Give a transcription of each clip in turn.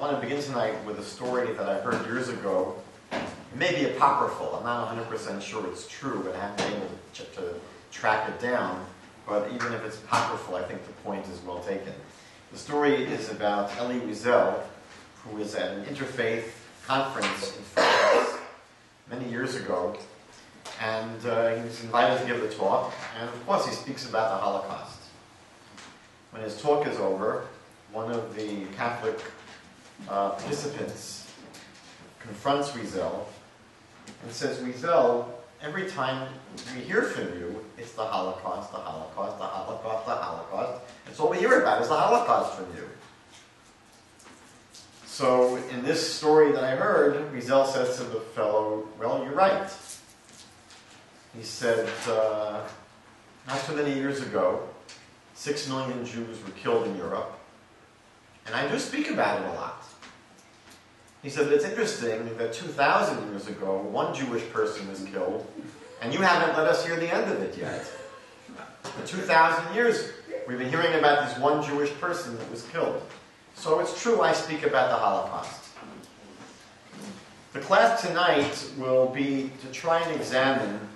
want to begin tonight with a story that I heard years ago. It may be apocryphal. I'm not 100% sure it's true, but I haven't been able to track it down. But even if it's apocryphal, I think the point is well taken. The story is about Elie Wiesel, who was at an interfaith conference in France many years ago. And he was invited to give the talk. And of course, he speaks about the Holocaust. When his talk is over, one of the Catholic participants confronts Wiesel and says, "Wiesel, every time we hear from you, it's the Holocaust, the Holocaust, the Holocaust, the Holocaust. That's all we hear about is the Holocaust from you." So in this story that I heard, Wiesel says to the fellow, "Well, you're right." He said, not too many years ago, 6 million Jews were killed in Europe, and I do speak about it a lot. He said, it's interesting that 2,000 years ago, one Jewish person was killed, and you haven't let us hear the end of it yet. For 2,000 years, we've been hearing about this one Jewish person that was killed. So it's true I speak about the Holocaust. The class tonight will be to try and examine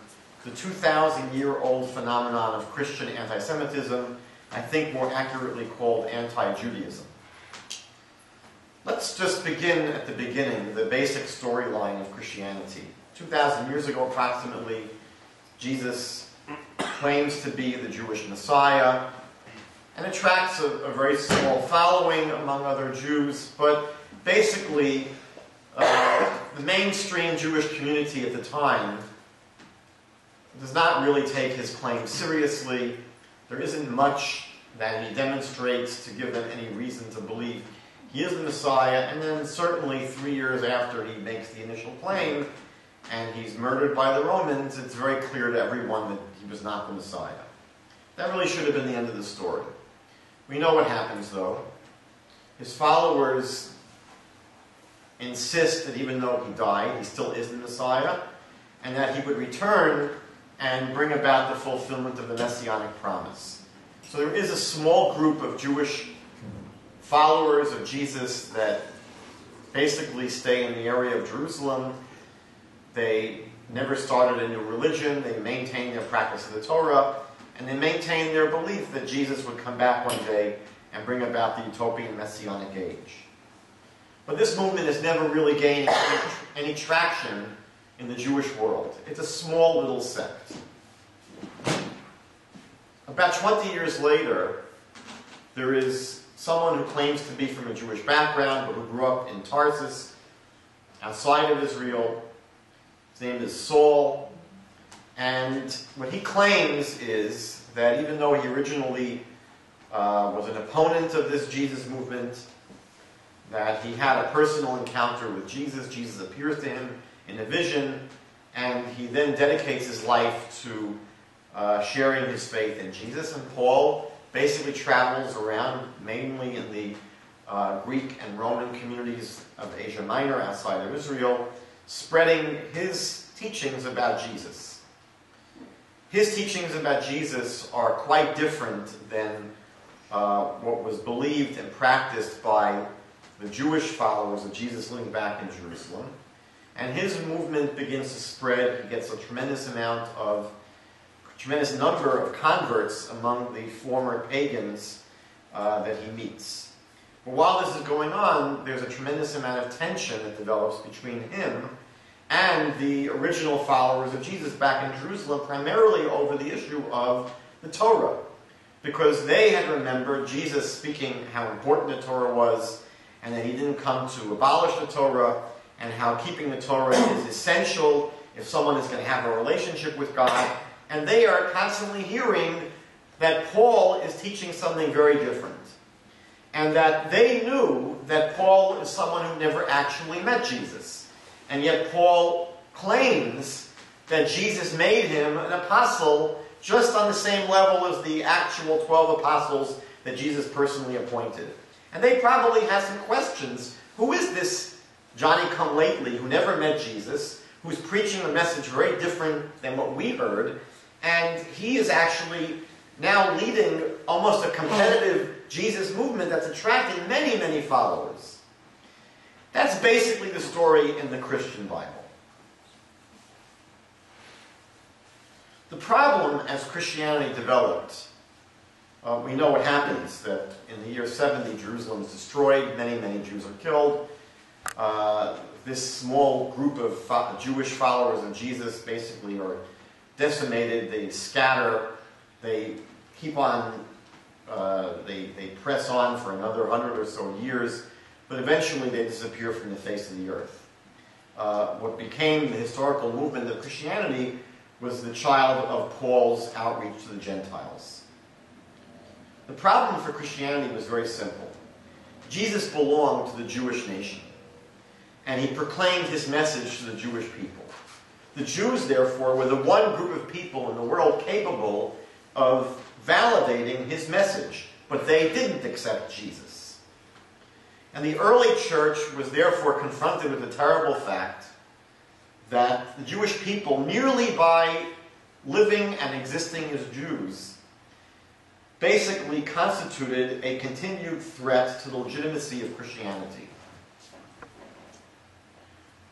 the 2,000-year-old phenomenon of Christian anti-Semitism, I think more accurately called anti-Judaism. Let's just begin at the beginning, the basic storyline of Christianity. 2,000 years ago, approximately, Jesus claims to be the Jewish Messiah and attracts a very small following among other Jews, but basically, the mainstream Jewish community at the time does not really take his claim seriously. There isn't much that he demonstrates to give them any reason to believe he is the Messiah, and then certainly 3 years after he makes the initial claim and he's murdered by the Romans, it's very clear to everyone that he was not the Messiah. That really should have been the end of the story. We know what happens though. His followers insist that even though he died, he still is the Messiah, and that he would return and bring about the fulfillment of the Messianic promise. So there is a small group of Jewish followers of Jesus that basically stay in the area of Jerusalem. They never started a new religion. They maintain their practice of the Torah, and they maintain their belief that Jesus would come back one day and bring about the utopian Messianic age. But this movement has never really gained any traction in the Jewish world. It's a small little sect. About 20 years later, there is someone who claims to be from a Jewish background, but who grew up in Tarsus, outside of Israel. His name is Saul. And what he claims is that even though he originally was an opponent of this Jesus movement, that he had a personal encounter with Jesus. Jesus appears to him in a vision, and he then dedicates his life to sharing his faith in Jesus. And Paul basically travels around, mainly in the Greek and Roman communities of Asia Minor, outside of Israel, spreading his teachings about Jesus. His teachings about Jesus are quite different than what was believed and practiced by the Jewish followers of Jesus living back in Jerusalem. And his movement begins to spread. He gets a tremendous number of converts among the former pagans that he meets. But while this is going on, there's a tremendous amount of tension that develops between him and the original followers of Jesus back in Jerusalem, primarily over the issue of the Torah. Because they had remembered Jesus speaking how important the Torah was, and that he didn't come to abolish the Torah, and how keeping the Torah is essential if someone is going to have a relationship with God. And they are constantly hearing that Paul is teaching something very different. And that they knew that Paul is someone who never actually met Jesus. And yet Paul claims that Jesus made him an apostle just on the same level as the actual 12 apostles that Jesus personally appointed. And they probably have some questions. Who is this Johnny-come-lately who never met Jesus, who's preaching a message very different than what we heard, and he is actually now leading almost a competitive Jesus movement that's attracting many, many followers. That's basically the story in the Christian Bible. The problem as Christianity developed, we know what happens, that in the year 70 Jerusalem is destroyed, many, many Jews are killed. This small group of Jewish followers of Jesus basically are decimated, they scatter, they keep on, they press on for another 100 or so years, but eventually they disappear from the face of the earth. What became the historical movement of Christianity was the child of Paul's outreach to the Gentiles. The problem for Christianity was very simple. Jesus belonged to the Jewish nation, and he proclaimed his message to the Jewish people. The Jews, therefore, were the one group of people in the world capable of validating his message, but they didn't accept Jesus. And the early church was therefore confronted with the terrible fact that the Jewish people, merely by living and existing as Jews, basically constituted a continued threat to the legitimacy of Christianity.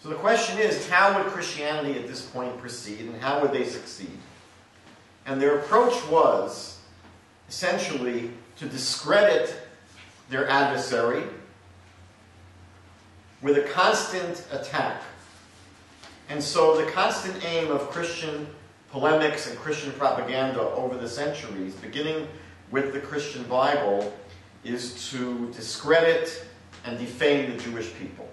So the question is, how would Christianity at this point proceed, and how would they succeed? And their approach was, essentially, to discredit their adversary with a constant attack. And so the constant aim of Christian polemics and Christian propaganda over the centuries, beginning with the Christian Bible, is to discredit and defame the Jewish people.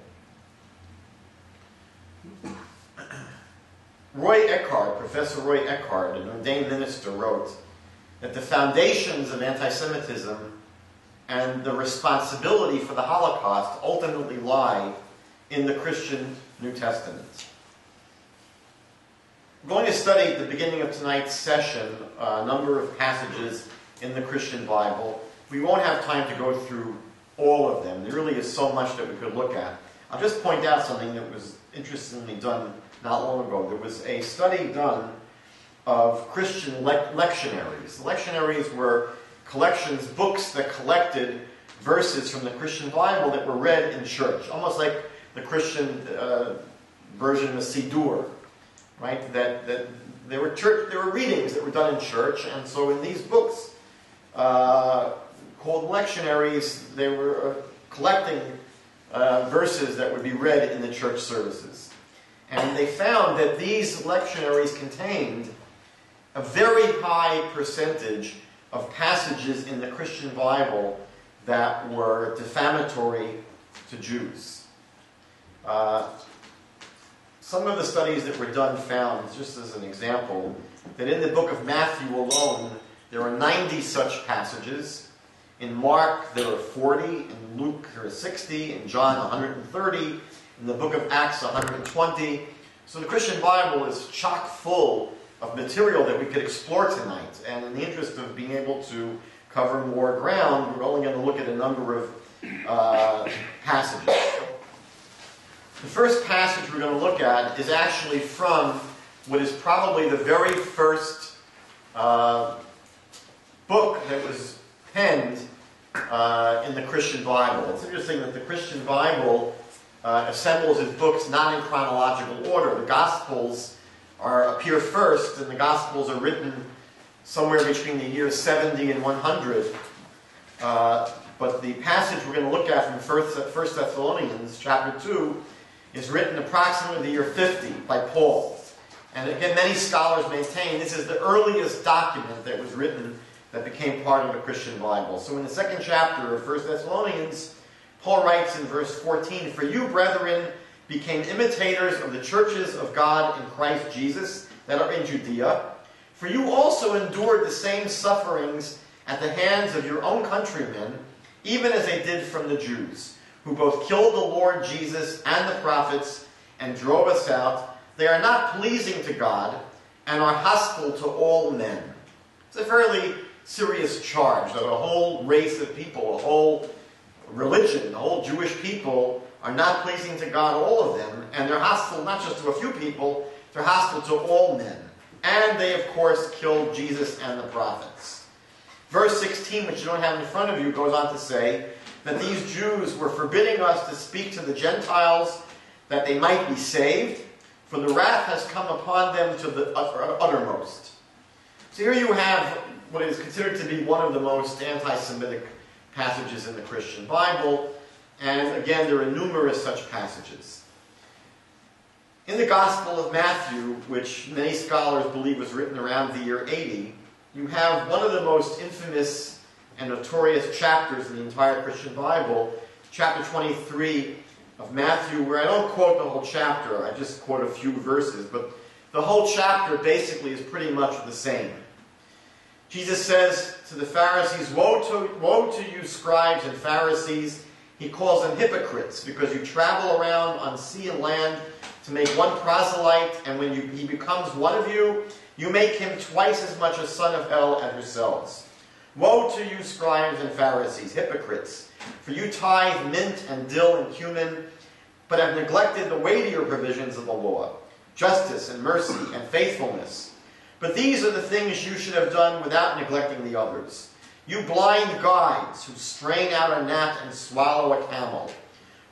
Professor Roy Eckhart, an ordained minister, wrote that the foundations of anti-Semitism and the responsibility for the Holocaust ultimately lie in the Christian New Testament. We're going to study at the beginning of tonight's session a number of passages in the Christian Bible. We won't have time to go through all of them. There really is so much that we could look at. I'll just point out something that was interestingly done not long ago. There was a study done of Christian lectionaries. The lectionaries were collections, books that collected verses from the Christian Bible that were read in church, almost like the Christian version of Siddur, right? That there were readings that were done in church, and so in these books called lectionaries, they were collecting verses that would be read in the church services. And they found that these lectionaries contained a very high percentage of passages in the Christian Bible that were defamatory to Jews. Some of the studies that were done found, just as an example, that in the book of Matthew alone, there are 90 such passages. In Mark, there are 40. In Luke, there are 60. In John, 130. In the book of Acts, 120. So the Christian Bible is chock full of material that we could explore tonight. And in the interest of being able to cover more ground, we're only going to look at a number of passages. The first passage we're going to look at is actually from what is probably the very first book that was penned in the Christian Bible. It's interesting that the Christian Bible assembles its books not in chronological order. The Gospels appear first, and the Gospels are written somewhere between the years 70 and 100. But the passage we're going to look at from 1 Thessalonians chapter 2 is written approximately the year 50 by Paul. And again, many scholars maintain this is the earliest document that was written that became part of the Christian Bible. So in the second chapter of 1 Thessalonians, Paul writes in verse 14, "For you, brethren, became imitators of the churches of God in Christ Jesus that are in Judea. For you also endured the same sufferings at the hands of your own countrymen, even as they did from the Jews, who both killed the Lord Jesus and the prophets and drove us out. They are not pleasing to God and are hostile to all men." It's a fairly serious charge that a whole race of people, a whole religion, the whole Jewish people are not pleasing to God, all of them, and they're hostile not just to a few people, they're hostile to all men. And they, of course, killed Jesus and the prophets. Verse 16, which you don't have in front of you, goes on to say that these Jews were forbidding us to speak to the Gentiles that they might be saved, for the wrath has come upon them to the uttermost. So here you have what is considered to be one of the most anti-Semitic passages in the Christian Bible, and again, there are numerous such passages. In the Gospel of Matthew, which many scholars believe was written around the year 80, you have one of the most infamous and notorious chapters in the entire Christian Bible, chapter 23 of Matthew, where I don't quote the whole chapter, I just quote a few verses, but the whole chapter basically is pretty much the same. Jesus says to the Pharisees, woe to you scribes and Pharisees. He calls them hypocrites, because you travel around on sea and land to make one proselyte, and when he becomes one of you, you make him twice as much a son of hell as yourselves. Woe to you scribes and Pharisees, hypocrites, for you tithe mint and dill and cumin, but have neglected the weightier provisions of the law, justice and mercy and faithfulness. But these are the things you should have done without neglecting the others. You blind guides who strain out a gnat and swallow a camel.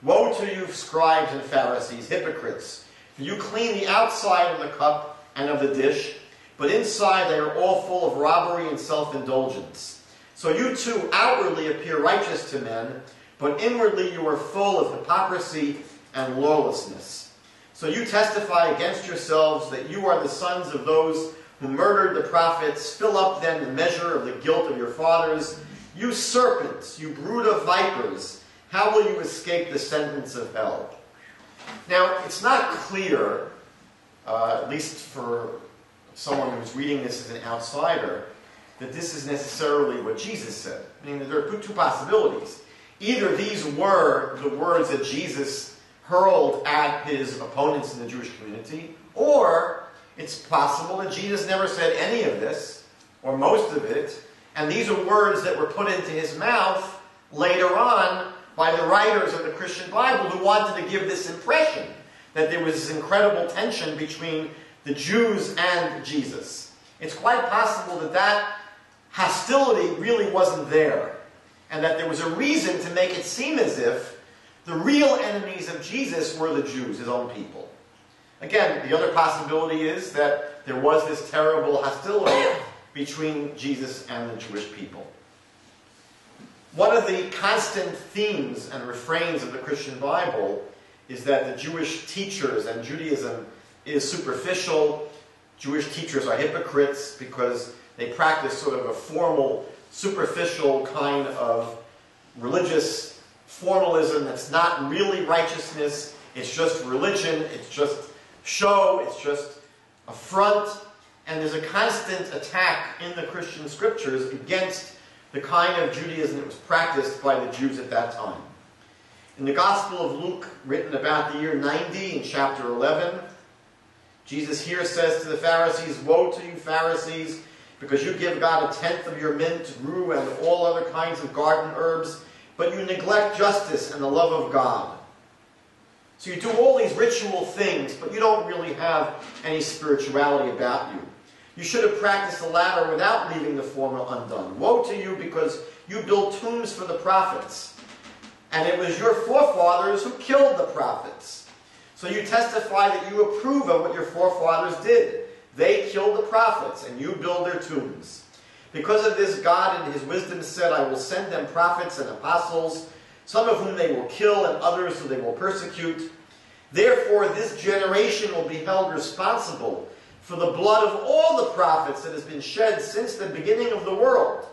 Woe to you, scribes and Pharisees, hypocrites, for you clean the outside of the cup and of the dish, but inside they are all full of robbery and self-indulgence. So you too outwardly appear righteous to men, but inwardly you are full of hypocrisy and lawlessness. So you testify against yourselves that you are the sons of those who murdered the prophets. Fill up then the measure of the guilt of your fathers. You serpents, you brood of vipers, how will you escape the sentence of hell? Now, it's not clear, at least for someone who's reading this as an outsider, that this is necessarily what Jesus said. I mean, there are two possibilities. Either these were the words that Jesus hurled at his opponents in the Jewish community, or it's possible that Jesus never said any of this, or most of it, and these are words that were put into his mouth later on by the writers of the Christian Bible who wanted to give this impression that there was this incredible tension between the Jews and Jesus. It's quite possible that that hostility really wasn't there, and that there was a reason to make it seem as if the real enemies of Jesus were the Jews, his own people. Again, the other possibility is that there was this terrible hostility between Jesus and the Jewish people. One of the constant themes and refrains of the Christian Bible is that the Jewish teachers and Judaism is superficial. Jewish teachers are hypocrites because they practice sort of a formal, superficial kind of religious formalism that's not really righteousness. It's just religion. It's just show. It's just a front. And there's a constant attack in the Christian scriptures against the kind of Judaism that was practiced by the Jews at that time. In the Gospel of Luke, written about the year 90 in chapter 11, Jesus here says to the Pharisees, woe to you Pharisees, because you give God a tenth of your mint, rue, and all other kinds of garden herbs, but you neglect justice and the love of God. So you do all these ritual things, but you don't really have any spirituality about you. You should have practiced the latter without leaving the former undone. Woe to you, because you build tombs for the prophets, and it was your forefathers who killed the prophets. So you testify that you approve of what your forefathers did. They killed the prophets, and you build their tombs. Because of this, God in his wisdom said, I will send them prophets and apostles, some of whom they will kill, and others whom they will persecute. Therefore, this generation will be held responsible for the blood of all the prophets that has been shed since the beginning of the world,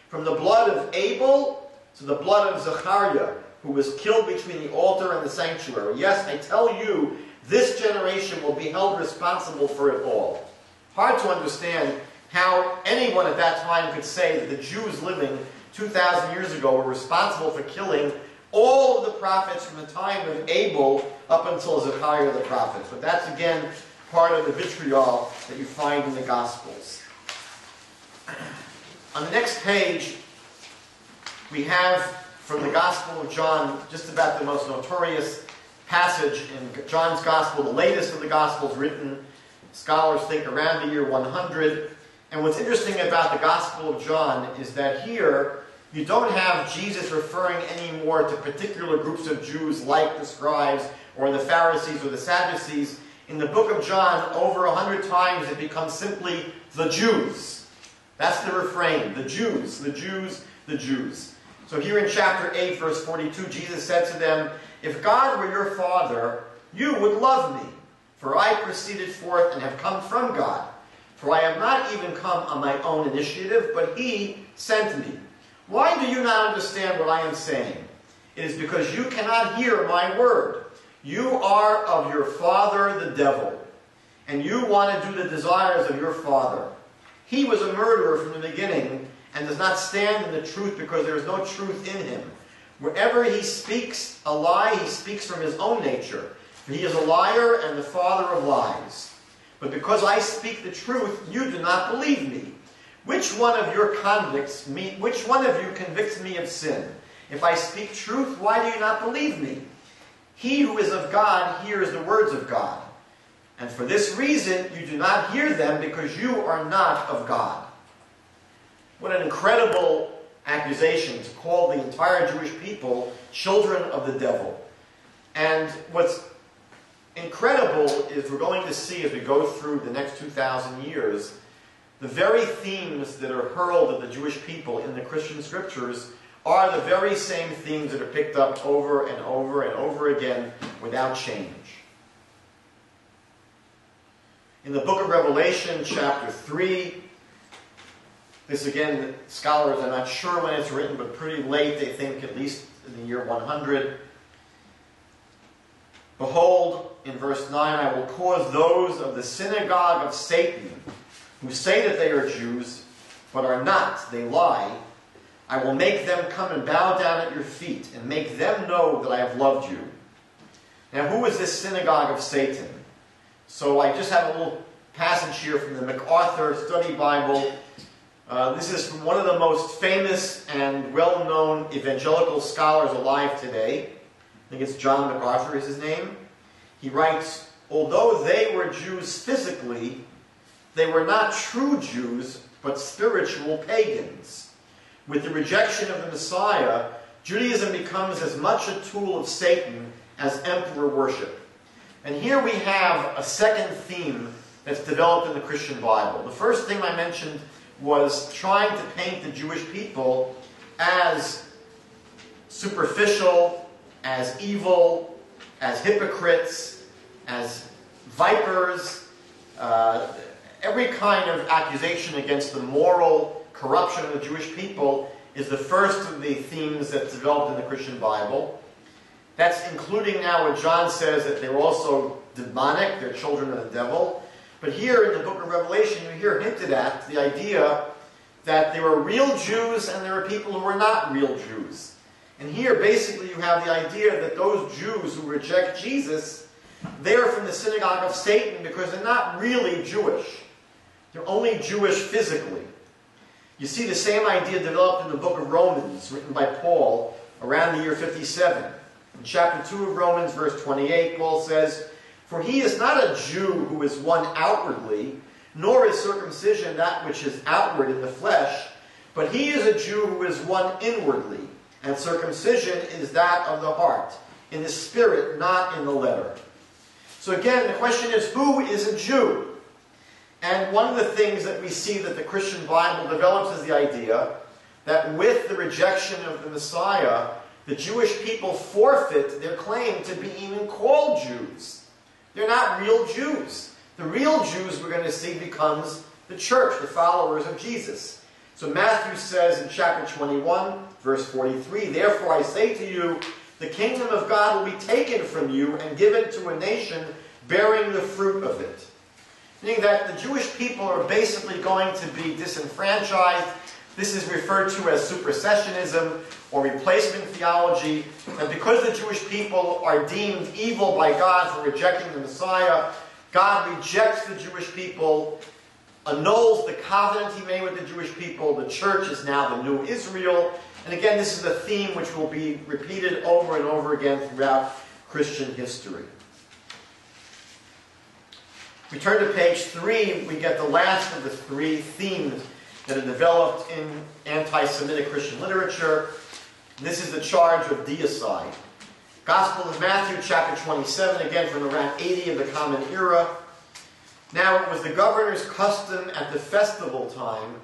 from the blood of Abel to the blood of Zechariah, who was killed between the altar and the sanctuary. Yes, I tell you, this generation will be held responsible for it all. Hard to understand how anyone at that time could say that the Jews living 2,000 years ago were responsible for killing all of the prophets from the time of Abel up until Zechariah the prophet. But that's, again, part of the vitriol that you find in the Gospels. On the next page, we have from the Gospel of John just about the most notorious passage in John's Gospel, the latest of the Gospels written, scholars think, around the year 100. And what's interesting about the Gospel of John is that here You don't have Jesus referring anymore to particular groups of Jews like the scribes or the Pharisees or the Sadducees. In the book of John, over 100 times it becomes simply the Jews. That's the refrain, the Jews, the Jews, the Jews. So here in chapter 8, verse 42, Jesus said to them, "If God were your Father, you would love me, for I proceeded forth and have come from God. For I have not even come on my own initiative, but He sent me. Why do you not understand what I am saying? It is because you cannot hear my word. You are of your father the devil, and you want to do the desires of your father. He was a murderer from the beginning, and does not stand in the truth because there is no truth in him. Wherever he speaks a lie, he speaks from his own nature. For he is a liar and the father of lies. But because I speak the truth, you do not believe me. Which one of you convicts me of sin? If I speak truth, why do you not believe me? He who is of God hears the words of God. And for this reason you do not hear them, because you are not of God." What an incredible accusation to call the entire Jewish people children of the devil. And what's incredible is we're going to see as we go through the next 2,000 years, the very themes that are hurled at the Jewish people in the Christian scriptures are the very same themes that are picked up over and over and over again without change. In the book of Revelation, chapter 3, this again, scholars are not sure when it's written, but pretty late, they think at least in the year 100. "Behold, in verse 9, I will cause those of the synagogue of Satan, who say that they are Jews, but are not, they lie. I will make them come and bow down at your feet, and make them know that I have loved you." Now, who is this synagogue of Satan? So I just have a little passage here from the MacArthur Study Bible. This is from one of the most famous and well-known evangelical scholars alive today. I think it's John MacArthur is his name. He writes, "Although they were Jews physically, they were not true Jews, but spiritual pagans. With the rejection of the Messiah, Judaism becomes as much a tool of Satan as emperor worship." And here we have a second theme that's developed in the Christian Bible. The first thing I mentioned was trying to paint the Jewish people as superficial, as evil, as hypocrites, as vipers, every kind of accusation against the moral corruption of the Jewish people is the first of the themes that's developed in the Christian Bible. That's including now what John says, that they're also demonic, they're children of the devil. But here in the book of Revelation, you hear hinted at the idea that there are real Jews and there are people who are not real Jews. And here basically you have the idea that those Jews who reject Jesus, they're from the synagogue of Satan because they're not really Jewish. They're only Jewish physically. You see the same idea developed in the book of Romans, written by Paul around the year 57. In chapter 2 of Romans, verse 28, Paul says, "For he is not a Jew who is one outwardly, nor is circumcision that which is outward in the flesh, but he is a Jew who is one inwardly, and circumcision is that of the heart, in the spirit, not in the letter." So again, the question is, who is a Jew? And one of the things that we see that the Christian Bible develops is the idea that with the rejection of the Messiah, the Jewish people forfeit their claim to be even called Jews. They're not real Jews. The real Jews, we're going to see, becomes the church, the followers of Jesus. So Matthew says in chapter 21, verse 43, "Therefore I say to you, the kingdom of God will be taken from you and given to a nation bearing the fruit of it." Meaning that the Jewish people are basically going to be disenfranchised. This is referred to as supersessionism or replacement theology. And because the Jewish people are deemed evil by God for rejecting the Messiah, God rejects the Jewish people, annuls the covenant he made with the Jewish people. The church is now the new Israel. And again, this is a theme which will be repeated over and over again throughout Christian history. We turn to page 3, we get the last of the three themes that are developed in anti-Semitic Christian literature. This is the charge of deicide. Gospel of Matthew, chapter 27, again from around 80 of the Common Era. Now it was the governor's custom at the festival time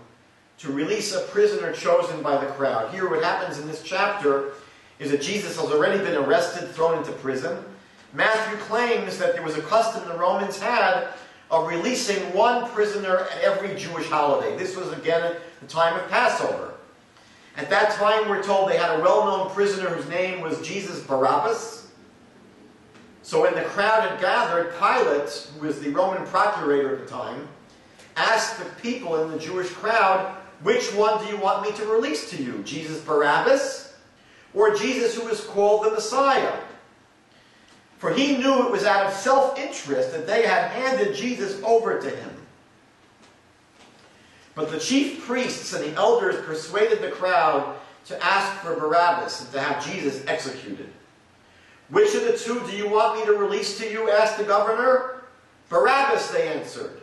to release a prisoner chosen by the crowd. Here what happens in this chapter is that Jesus has already been arrested, thrown into prison. Matthew claims that there was a custom the Romans had of releasing one prisoner at every Jewish holiday. This was again at the time of Passover. At that time, we're told they had a well-known prisoner whose name was Jesus Barabbas. So when the crowd had gathered, Pilate, who was the Roman procurator at the time, asked the people in the Jewish crowd, "Which one do you want me to release to you? Jesus Barabbas or Jesus who is called the Messiah?" For he knew it was out of self-interest that they had handed Jesus over to him. But the chief priests and the elders persuaded the crowd to ask for Barabbas and to have Jesus executed. "Which of the two do you want me to release to you?" asked the governor. "Barabbas," they answered.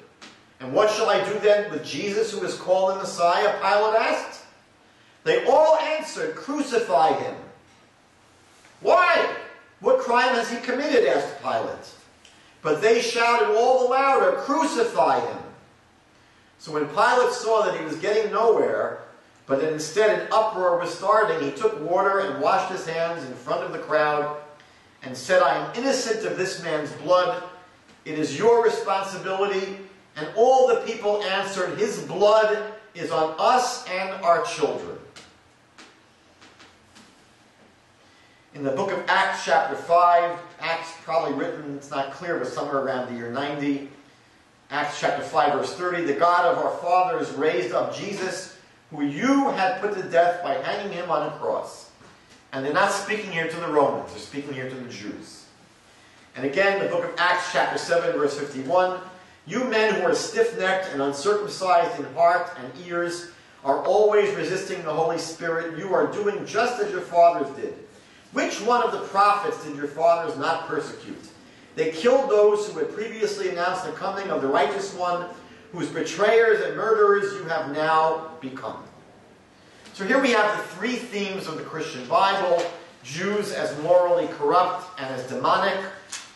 "And what shall I do then with Jesus who is called the Messiah?" Pilate asked. They all answered, "Crucify him." "Why? What crime has he committed?" asked Pilate. But they shouted all the louder, "Crucify him." So when Pilate saw that he was getting nowhere, but that instead an uproar was starting, he took water and washed his hands in front of the crowd and said, "I am innocent of this man's blood. It is your responsibility." And all the people answered, "His blood is on us and our children." In the book of Acts, chapter 5, Acts probably written, it's not clear, but somewhere around the year 90, Acts chapter 5, verse 30, "The God of our fathers raised up Jesus, who you had put to death by hanging him on a cross." And they're not speaking here to the Romans, they're speaking here to the Jews. And again, the book of Acts chapter 7, verse 51, "You men who are stiff-necked and uncircumcised in heart and ears are always resisting the Holy Spirit. You are doing just as your fathers did. Which one of the prophets did your fathers not persecute? They killed those who had previously announced the coming of the righteous one, whose betrayers and murderers you have now become." So here we have the three themes of the Christian Bible: Jews as morally corrupt and as demonic,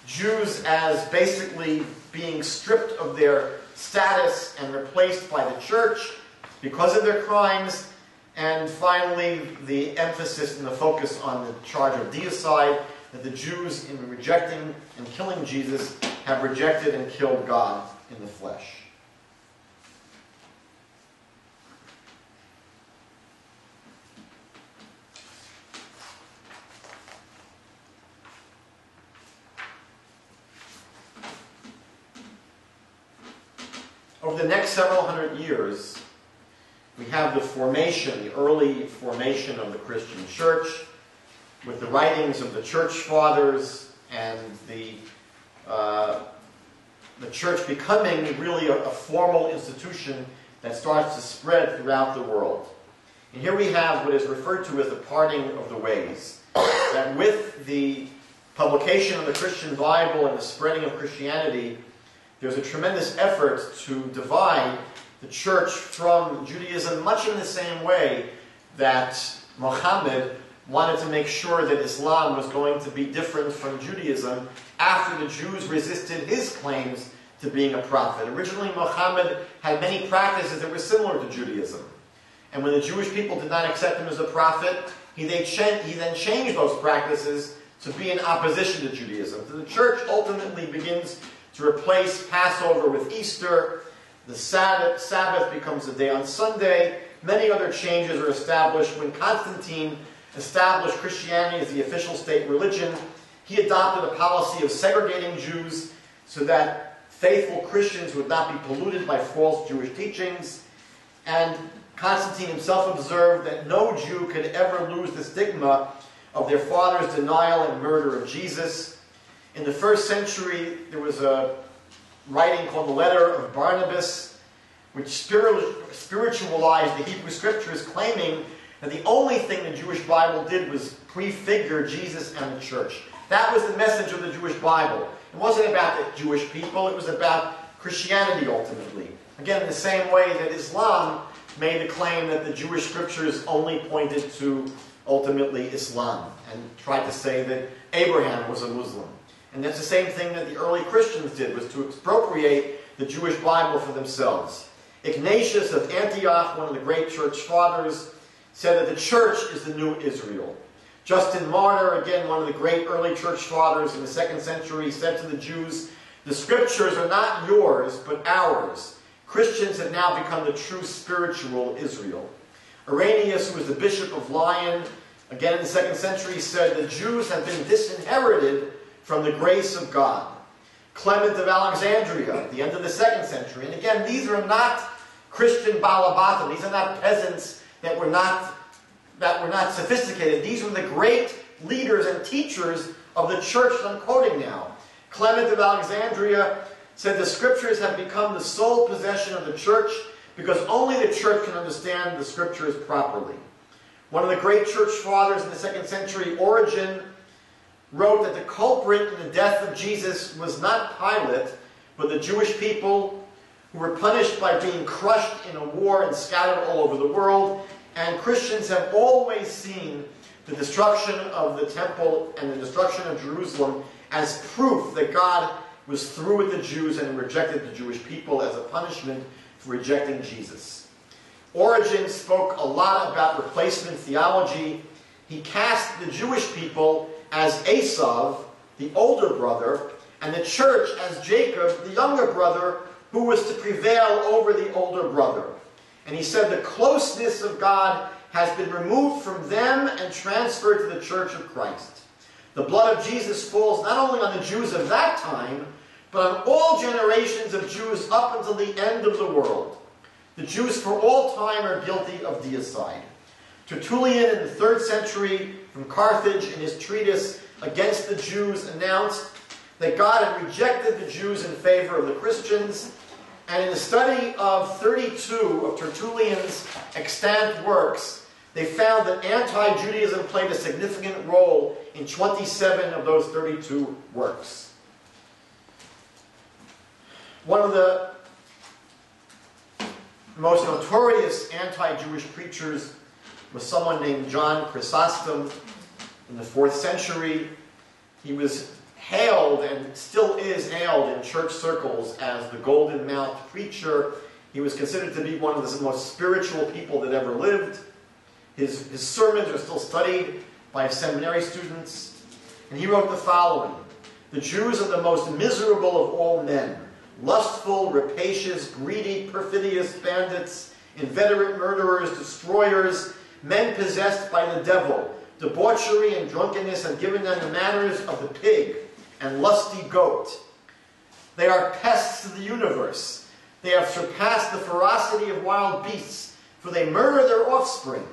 Jews as basically being stripped of their status and replaced by the church because of their crimes, and finally the emphasis and the focus on the charge of deicide, that the Jews, in rejecting and killing Jesus, have rejected and killed God in the flesh. Over the next several hundred years, we have the formation, the early formation of the Christian church, with the writings of the church fathers and the church becoming really a formal institution that starts to spread throughout the world. And here we have what is referred to as the parting of the ways. That with the publication of the Christian Bible and the spreading of Christianity, there's a tremendous effort to divide the church from Judaism, much in the same way that Muhammad wanted to make sure that Islam was going to be different from Judaism after the Jews resisted his claims to being a prophet. Originally, Muhammad had many practices that were similar to Judaism. And when the Jewish people did not accept him as a prophet, he then changed those practices to be in opposition to Judaism. So the church ultimately begins to replace Passover with Easter. The Sabbath becomes a day on Sunday. Many other changes are established. When Constantine established Christianity as the official state religion, he adopted a policy of segregating Jews so that faithful Christians would not be polluted by false Jewish teachings. And Constantine himself observed that no Jew could ever lose the stigma of their father's denial and murder of Jesus. In the first century, there was a writing called the Letter of Barnabas, which spiritualized the Hebrew Scriptures, claiming that the only thing the Jewish Bible did was prefigure Jesus and the church. That was the message of the Jewish Bible. It wasn't about the Jewish people, it was about Christianity ultimately. Again, in the same way that Islam made the claim that the Jewish scriptures only pointed to, ultimately, Islam, and tried to say that Abraham was a Muslim. And that's the same thing that the early Christians did, was to expropriate the Jewish Bible for themselves. Ignatius of Antioch, one of the great church fathers, said that the church is the new Israel. Justin Martyr, again one of the great early church fathers in the 2nd century, said to the Jews, "The scriptures are not yours, but ours. Christians have now become the true spiritual Israel." Irenaeus, who was the bishop of Lyon, again in the 2nd century, said, "The Jews have been disinherited from the grace of God." Clement of Alexandria, at the end of the 2nd century, and again, these are not Christian Balabatim, these are not peasants that were not sophisticated. These were the great leaders and teachers of the church that I'm quoting now. Clement of Alexandria said the scriptures have become the sole possession of the church because only the church can understand the scriptures properly. One of the great church fathers in the 2nd century, Origen, wrote that the culprit in the death of Jesus was not Pilate, but the Jewish people who were punished by being crushed in a war and scattered all over the world. And Christians have always seen the destruction of the temple and the destruction of Jerusalem as proof that God was through with the Jews and rejected the Jewish people as a punishment for rejecting Jesus. Origen spoke a lot about replacement theology. He cast the Jewish people as Esau, the older brother, and the church as Jacob, the younger brother, who was to prevail over the older brother. And he said the closeness of God has been removed from them and transferred to the church of Christ. The blood of Jesus falls not only on the Jews of that time, but on all generations of Jews up until the end of the world. The Jews for all time are guilty of deicide. Tertullian in the 3rd century from Carthage in his treatise against the Jews announced that God had rejected the Jews in favor of the Christians. And in the study of 32 of Tertullian's extant works, they found that anti-Judaism played a significant role in 27 of those 32 works. One of the most notorious anti-Jewish preachers was someone named John Chrysostom in the 4th century. He was hailed, and still is hailed in church circles, as the Golden Mount preacher. He was considered to be one of the most spiritual people that ever lived. His sermons are still studied by seminary students. And he wrote the following: "The Jews are the most miserable of all men, lustful, rapacious, greedy, perfidious bandits, inveterate murderers, destroyers, men possessed by the devil. Debauchery and drunkenness have given them the manners of the pig and lusty goat. They are pests to the universe. They have surpassed the ferocity of wild beasts, for they murder their offspring.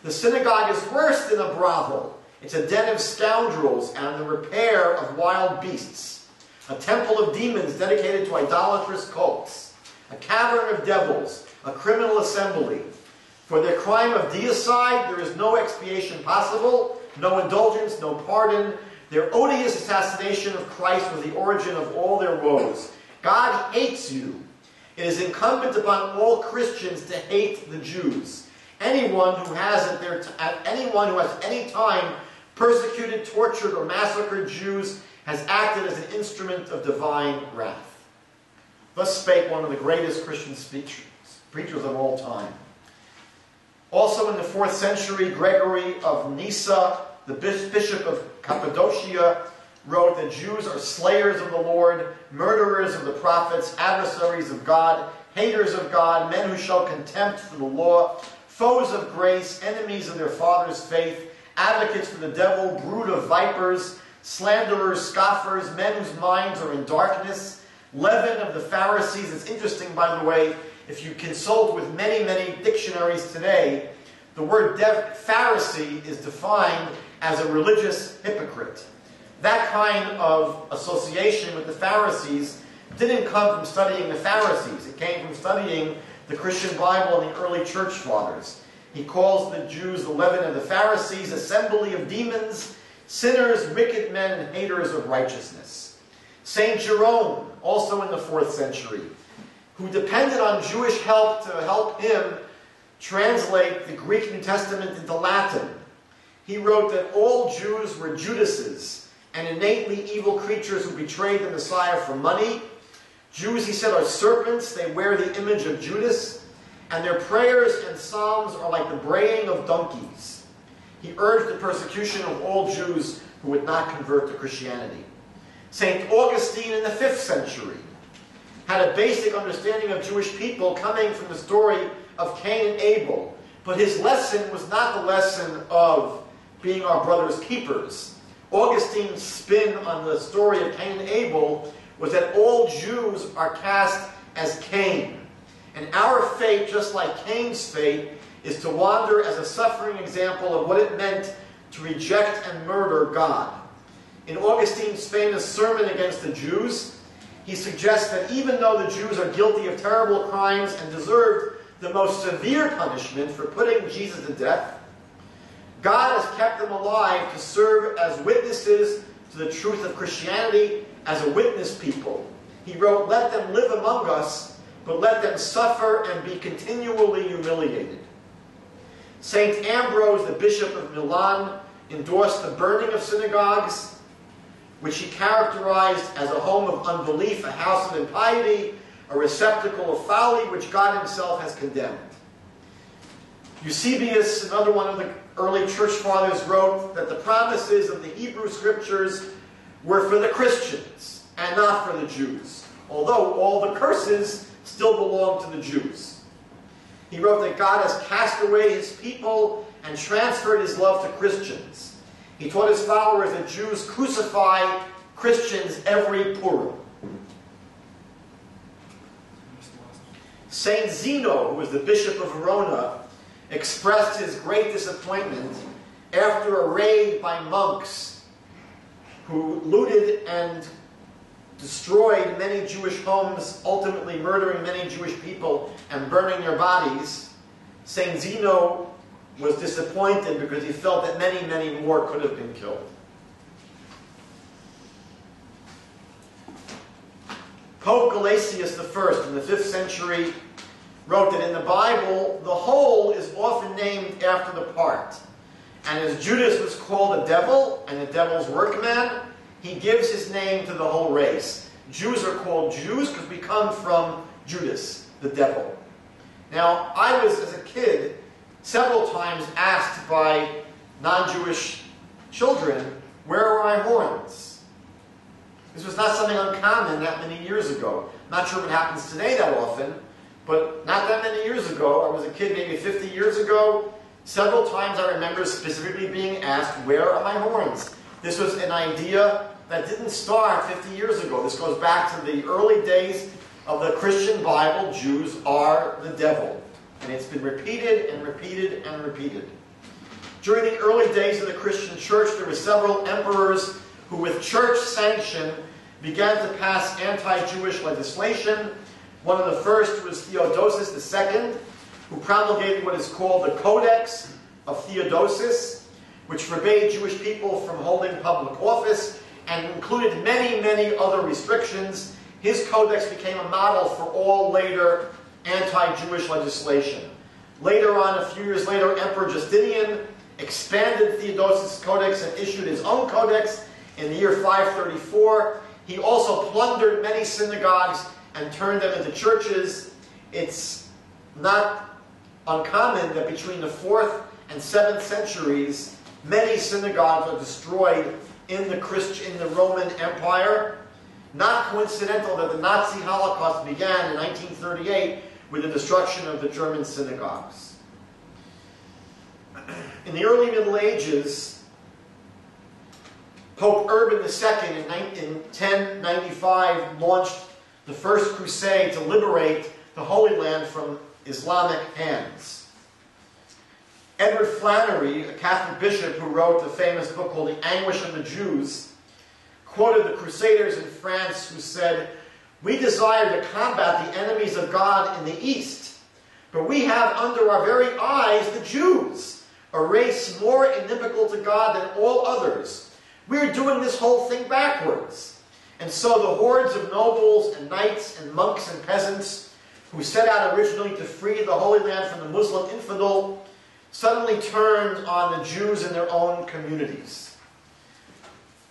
The synagogue is worse than a brothel. It's a den of scoundrels and the repair of wild beasts. A temple of demons dedicated to idolatrous cults. A cavern of devils, a criminal assembly. For their crime of deicide there is no expiation possible, no indulgence, no pardon. Their odious assassination of Christ was the origin of all their woes. God hates you. It is incumbent upon all Christians to hate the Jews. Anyone who has at any time persecuted, tortured, or massacred Jews has acted as an instrument of divine wrath." Thus spake one of the greatest Christian preachers of all time. Also in the 4th century, Gregory of Nyssa, the bishop of Cappadocia, wrote that Jews are slayers of the Lord, murderers of the prophets, adversaries of God, haters of God, men who show contempt for the law, foes of grace, enemies of their fathers' faith, advocates for the devil, brood of vipers, slanderers, scoffers, men whose minds are in darkness, leaven of the Pharisees. It's interesting, by the way, if you consult with many, many dictionaries today, the word Pharisee is defined as a religious hypocrite. That kind of association with the Pharisees didn't come from studying the Pharisees. It came from studying the Christian Bible and the early church fathers. He calls the Jews the leaven of the Pharisees, assembly of demons, sinners, wicked men, and haters of righteousness. St. Jerome, also in the 4th century, who depended on Jewish help to help him translate the Greek New Testament into Latin. He wrote that all Jews were Judases and innately evil creatures who betrayed the Messiah for money. Jews, he said, are serpents. They wear the image of Judas, and their prayers and psalms are like the braying of donkeys. He urged the persecution of all Jews who would not convert to Christianity. St. Augustine in the 5th century had a basic understanding of Jewish people coming from the story of Cain and Abel. But his lesson was not the lesson of being our brother's keepers. Augustine's spin on the story of Cain and Abel was that all Jews are cast as Cain. And our fate, just like Cain's fate, is to wander as a suffering example of what it meant to reject and murder God. In Augustine's famous sermon against the Jews, he suggests that even though the Jews are guilty of terrible crimes and deserved the most severe punishment for putting Jesus to death, God has kept them alive to serve as witnesses to the truth of Christianity, as a witness people. He wrote, "Let them live among us, but let them suffer and be continually humiliated." St. Ambrose, the Bishop of Milan, endorsed the burning of synagogues, which he characterized as a home of unbelief, a house of impiety, a receptacle of folly, which God himself has condemned. Eusebius, another one of the early church fathers, wrote that the promises of the Hebrew scriptures were for the Christians and not for the Jews, although all the curses still belong to the Jews. He wrote that God has cast away his people and transferred his love to Christians. He taught his followers that Jews crucify Christians every Purim. Saint Zeno, who was the Bishop of Verona, expressed his great disappointment after a raid by monks who looted and destroyed many Jewish homes, ultimately murdering many Jewish people and burning their bodies. Saint Zeno was disappointed because he felt that many, many more could have been killed. Pope Gelasius I in the 5th century wrote that in the Bible, the whole is often named after the part. And as Judas was called a devil and the devil's workman, he gives his name to the whole race. Jews are called Jews because we come from Judas, the devil. Now, I was, as a kid, several times asked by non-Jewish children, "Where are my horns?" This was not something uncommon that many years ago. Not sure if it happens today that often, but not that many years ago. I was a kid maybe 50 years ago. Several times I remember specifically being asked, "Where are my horns?" This was an idea that didn't start 50 years ago. This goes back to the early days of the Christian Bible. Jews are the devil. And it's been repeated and repeated and repeated. During the early days of the Christian church, there were several emperors who, with church sanction, began to pass anti-Jewish legislation. One of the first was Theodosius II, who promulgated what is called the Codex of Theodosius, which forbade Jewish people from holding public office and included many, many other restrictions. His codex became a model for all later anti-Jewish legislation. Later on, a few years later, Emperor Justinian expanded Theodosius' codex and issued his own codex in the year 534. He also plundered many synagogues and turned them into churches. It's not uncommon that between the 4th and 7th centuries, many synagogues are destroyed in the Roman Empire. Not coincidental that the Nazi Holocaust began in 1938 with the destruction of the German synagogues. In the early Middle Ages, Pope Urban II in 1095 launched the first crusade to liberate the Holy Land from Islamic hands. Edward Flannery, a Catholic bishop who wrote the famous book called The Anguish of the Jews, quoted the Crusaders in France who said, "We desire to combat the enemies of God in the East, but we have under our very eyes the Jews, a race more inimical to God than all others. We're doing this whole thing backwards." And so the hordes of nobles and knights and monks and peasants who set out originally to free the Holy Land from the Muslim infidel, suddenly turned on the Jews in their own communities.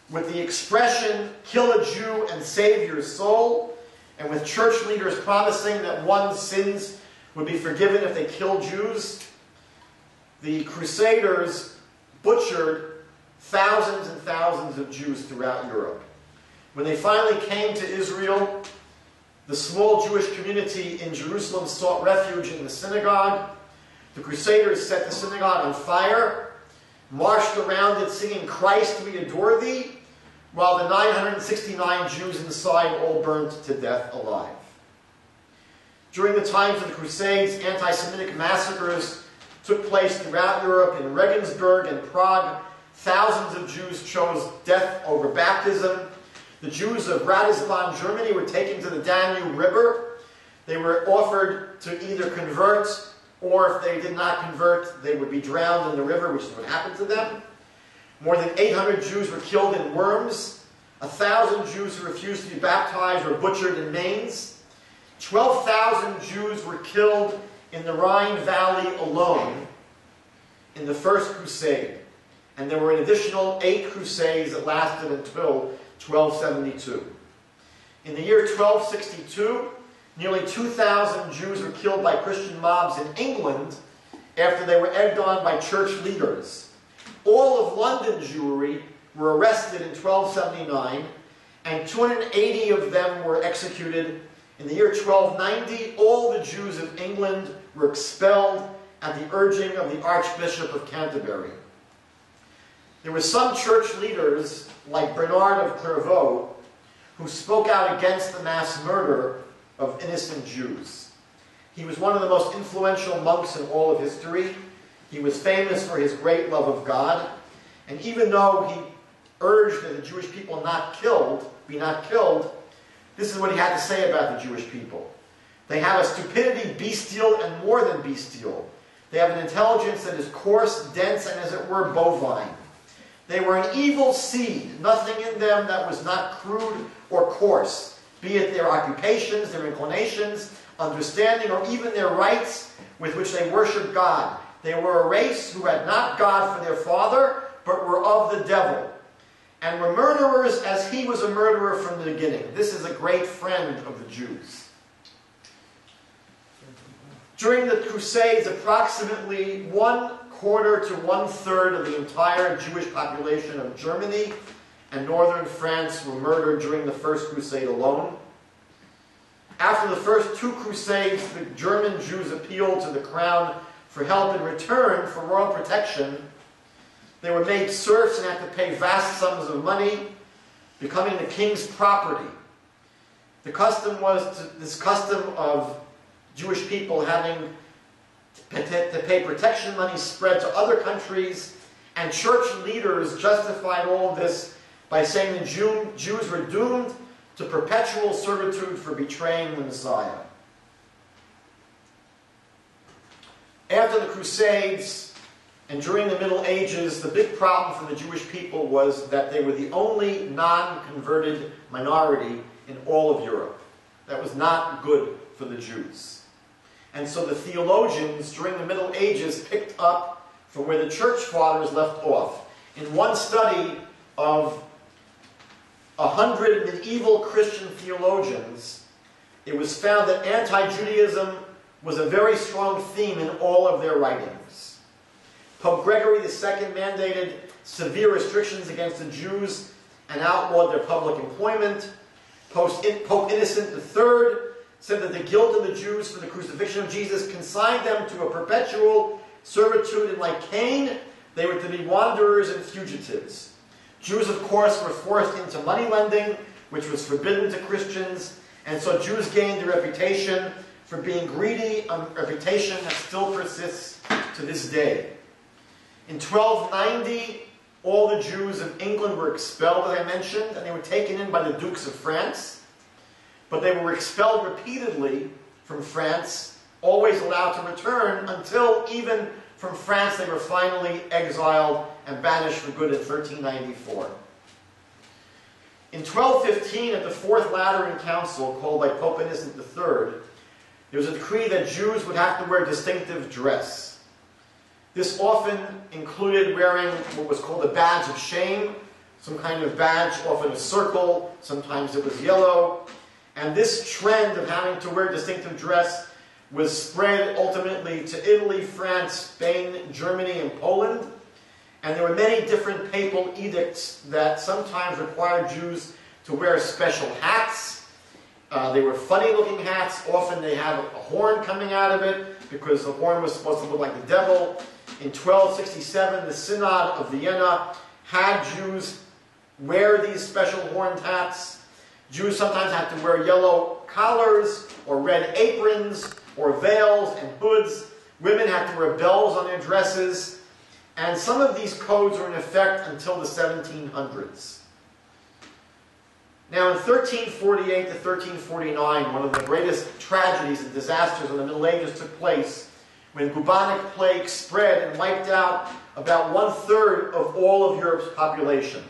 With the expression, "kill a Jew and save your soul," and with church leaders promising that one's sins would be forgiven if they killed Jews, the Crusaders butchered thousands and thousands of Jews throughout Europe. When they finally came to Israel, the small Jewish community in Jerusalem sought refuge in the synagogue. The Crusaders set the synagogue on fire, marched around it singing, "Christ, we adore thee," while the 969 Jews inside all burned to death alive. During the times of the Crusades, anti-Semitic massacres took place throughout Europe. In Regensburg and Prague, thousands of Jews chose death over baptism. The Jews of Ratisbon, Germany, were taken to the Danube River. They were offered to either convert, or if they did not convert, they would be drowned in the river, which is what happened to them. More than 800 Jews were killed in Worms. 1,000 Jews who refused to be baptized were butchered in Mainz. 12,000 Jews were killed in the Rhine Valley alone in the First Crusade. And there were an additional 8 crusades that lasted until 1272. In the year 1262, nearly 2,000 Jews were killed by Christian mobs in England after they were egged on by church leaders. All of London Jewry were arrested in 1279, and 280 of them were executed. In the year 1290, all the Jews of England were expelled at the urging of the Archbishop of Canterbury. There were some church leaders, like Bernard of Clairvaux, who spoke out against the mass murder of innocent Jews. He was one of the most influential monks in all of history. He was famous for his great love of God. And even though he urged that the Jewish people be not killed, this is what he had to say about the Jewish people. They have a stupidity bestial and more than bestial. They have an intelligence that is coarse, dense, and as it were, bovine. They were an evil seed, nothing in them that was not crude or coarse, be it their occupations, their inclinations, understanding, or even their rites with which they worshiped God. They were a race who had not God for their father, but were of the devil, and were murderers as he was a murderer from the beginning. This is a great friend of the Jews. During the Crusades, approximately 1/4 to 1/3 of the entire Jewish population of Germany and northern France were murdered during the First Crusade alone. After the first 2 Crusades, the German Jews appealed to the crown for help in return for royal protection. They were made serfs and had to pay vast sums of money, becoming the king's property. The custom was this custom of Jewish people having to pay protection money spread to other countries, and church leaders justified all of this by saying the Jews were doomed to perpetual servitude for betraying the Messiah. After the Crusades and during the Middle Ages, the big problem for the Jewish people was that they were the only non-converted minority in all of Europe. That was not good for the Jews. And so the theologians during the Middle Ages picked up from where the church fathers left off. In one study of 100 medieval Christian theologians, it was found that anti-Judaism was a very strong theme in all of their writings. Pope Gregory II mandated severe restrictions against the Jews and outlawed their public employment. Pope Innocent III said that the guilt of the Jews for the crucifixion of Jesus consigned them to a perpetual servitude, and like Cain, they were to be wanderers and fugitives. Jews, of course, were forced into money lending, which was forbidden to Christians, and so Jews gained a reputation for being greedy, a reputation that still persists to this day. In 1290, all the Jews of England were expelled, as I mentioned, and they were taken in by the Dukes of France. But they were expelled repeatedly from France, always allowed to return, until even from France they were finally exiled and banished for good in 1394. In 1215, at the Fourth Lateran Council, called by Pope Innocent III, there was a decree that Jews would have to wear distinctive dress. This often included wearing what was called a badge of shame, some kind of badge, often a circle, sometimes it was yellow. And this trend of having to wear distinctive dress was spread ultimately to Italy, France, Spain, Germany, and Poland. And there were many different papal edicts that sometimes required Jews to wear special hats. They were funny-looking hats. Often they had a horn coming out of it because the horn was supposed to look like the devil. In 1267, the Synod of Vienna had Jews wear these special horned hats. Jews sometimes had to wear yellow collars or red aprons or veils and hoods. Women had to wear bells on their dresses. And some of these codes were in effect until the 1700s. Now in 1348 to 1349, one of the greatest tragedies and disasters of the Middle Ages took place when bubonic plague spread and wiped out about 1/3 of all of Europe's population.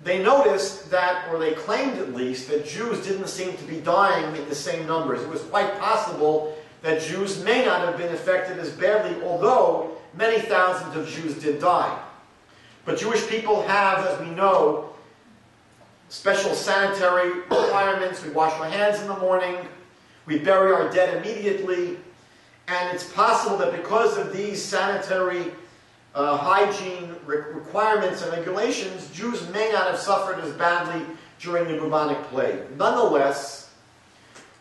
They noticed that, or they claimed at least, that Jews didn't seem to be dying in the same numbers. It was quite possible that Jews may not have been affected as badly, although many thousands of Jews did die. But Jewish people have, as we know, special sanitary requirements. We wash our hands in the morning. We bury our dead immediately. And it's possible that because of these sanitary hygiene requirements and regulations, Jews may not have suffered as badly during the bubonic plague. Nonetheless,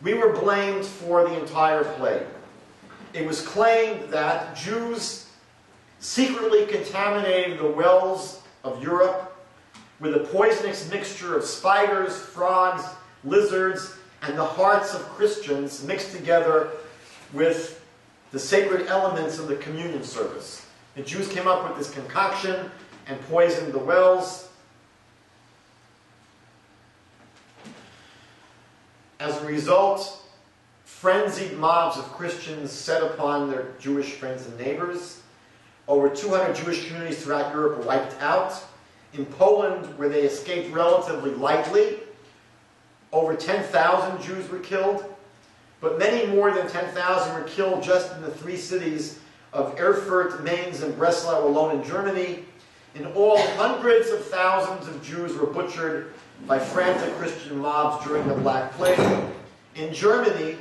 we were blamed for the entire plague. It was claimed that Jews secretly contaminated the wells of Europe with a poisonous mixture of spiders, frogs, lizards, and the hearts of Christians mixed together with the sacred elements of the communion service. The Jews came up with this concoction and poisoned the wells. As a result, frenzied mobs of Christians set upon their Jewish friends and neighbors. Over 200 Jewish communities throughout Europe were wiped out. In Poland, where they escaped relatively lightly, over 10,000 Jews were killed. But many more than 10,000 were killed just in the 3 cities of Erfurt, Mainz, and Breslau alone in Germany. In all, hundreds of thousands of Jews were butchered by frantic Christian mobs during the Black Plague. In Germany,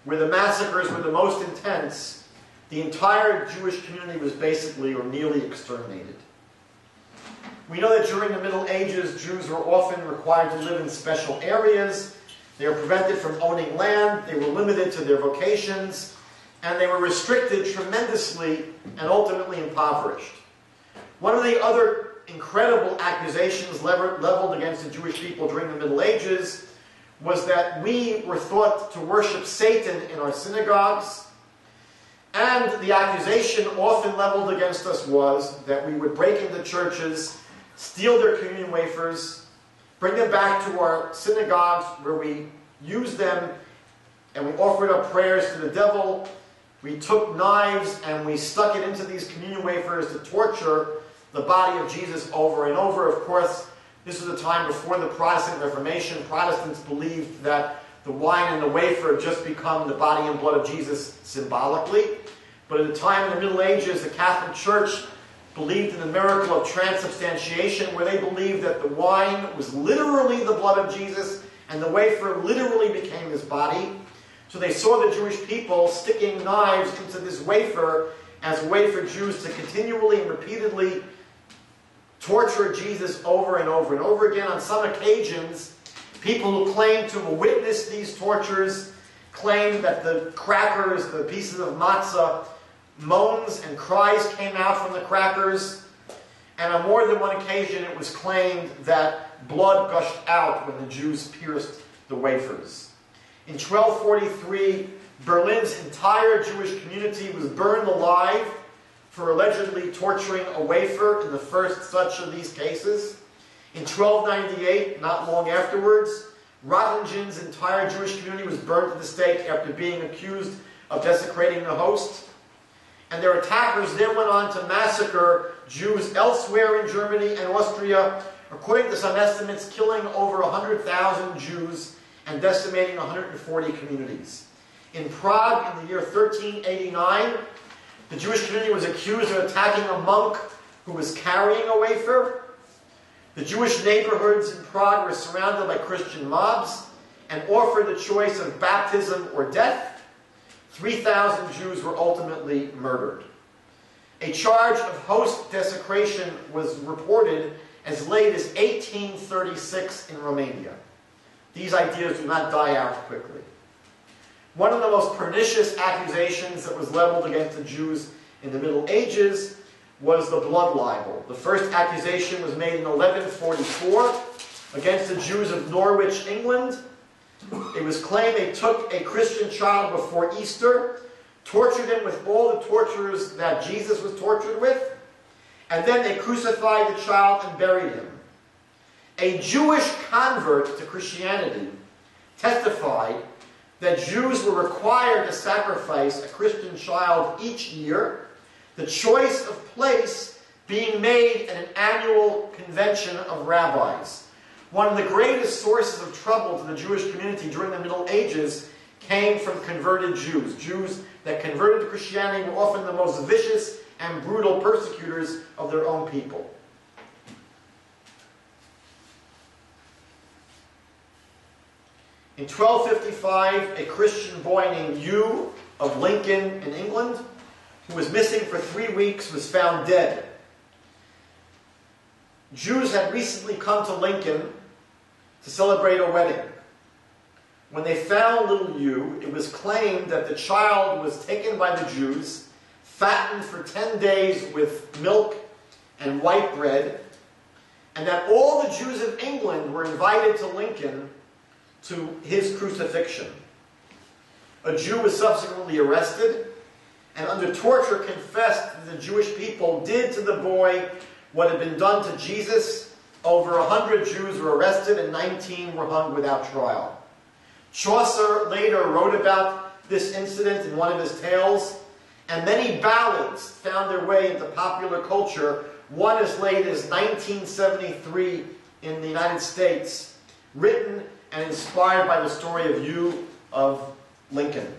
where the massacres were the most intense, the entire Jewish community was basically or nearly exterminated. We know that during the Middle Ages, Jews were often required to live in special areas. They were prevented from owning land. They were limited to their vocations. And they were restricted tremendously and ultimately impoverished. One of the other incredible accusations leveled against the Jewish people during the Middle Ages was that we were thought to worship Satan in our synagogues. And the accusation often leveled against us was that we would break into churches, steal their communion wafers, bring them back to our synagogues where we used them, and we offered up prayers to the devil. We took knives and we stuck it into these communion wafers to torture the body of Jesus over and over. Of course, this was a time before the Protestant Reformation. Protestants believed that the wine and the wafer had just become the body and blood of Jesus symbolically. But at the time in the Middle Ages, the Catholic Church believed in the miracle of transubstantiation, where they believed that the wine was literally the blood of Jesus and the wafer literally became his body. So they saw the Jewish people sticking knives into this wafer as a way for Jews to continually and repeatedly torture Jesus over and over and over again. On some occasions, people who claimed to have witnessed these tortures claimed that the crackers, the pieces of matzah, moans and cries came out from the crackers. And on more than one occasion, it was claimed that blood gushed out when the Jews pierced the wafers. In 1243, Berlin's entire Jewish community was burned alive for allegedly torturing a wafer in the first such of these cases. In 1298, not long afterwards, Rottingen's entire Jewish community was burned to the stake after being accused of desecrating the host. And their attackers then went on to massacre Jews elsewhere in Germany and Austria, according to some estimates, killing over 100,000 Jews and decimating 140 communities. In Prague, in the year 1389, the Jewish community was accused of attacking a monk who was carrying a wafer. The Jewish neighborhoods in Prague were surrounded by Christian mobs and offered the choice of baptism or death. 3,000 Jews were ultimately murdered. A charge of host desecration was reported as late as 1836 in Romania. These ideas do not die out quickly. One of the most pernicious accusations that was leveled against the Jews in the Middle Ages was the blood libel. The first accusation was made in 1144 against the Jews of Norwich, England. It was claimed they took a Christian child before Easter, tortured him with all the tortures that Jesus was tortured with, and then they crucified the child and buried him. A Jewish convert to Christianity testified that Jews were required to sacrifice a Christian child each year, the choice of place being made at an annual convention of rabbis. One of the greatest sources of trouble to the Jewish community during the Middle Ages came from converted Jews. Jews that converted to Christianity were often the most vicious and brutal persecutors of their own people. In 1255, a Christian boy named Hugh of Lincoln in England, who was missing for 3 weeks, was found dead. Jews had recently come to Lincoln to celebrate a wedding. When they found little Hugh, it was claimed that the child was taken by the Jews, fattened for 10 days with milk and white bread, and that all the Jews of England were invited to Lincoln to his crucifixion. A Jew was subsequently arrested, and under torture confessed that the Jewish people did to the boy what had been done to Jesus. Over 100 Jews were arrested and 19 were hung without trial. Chaucer later wrote about this incident in one of his tales, and many ballads found their way into popular culture, one as late as 1973 in the United States, written and inspired by the story of Hugh of Lincoln.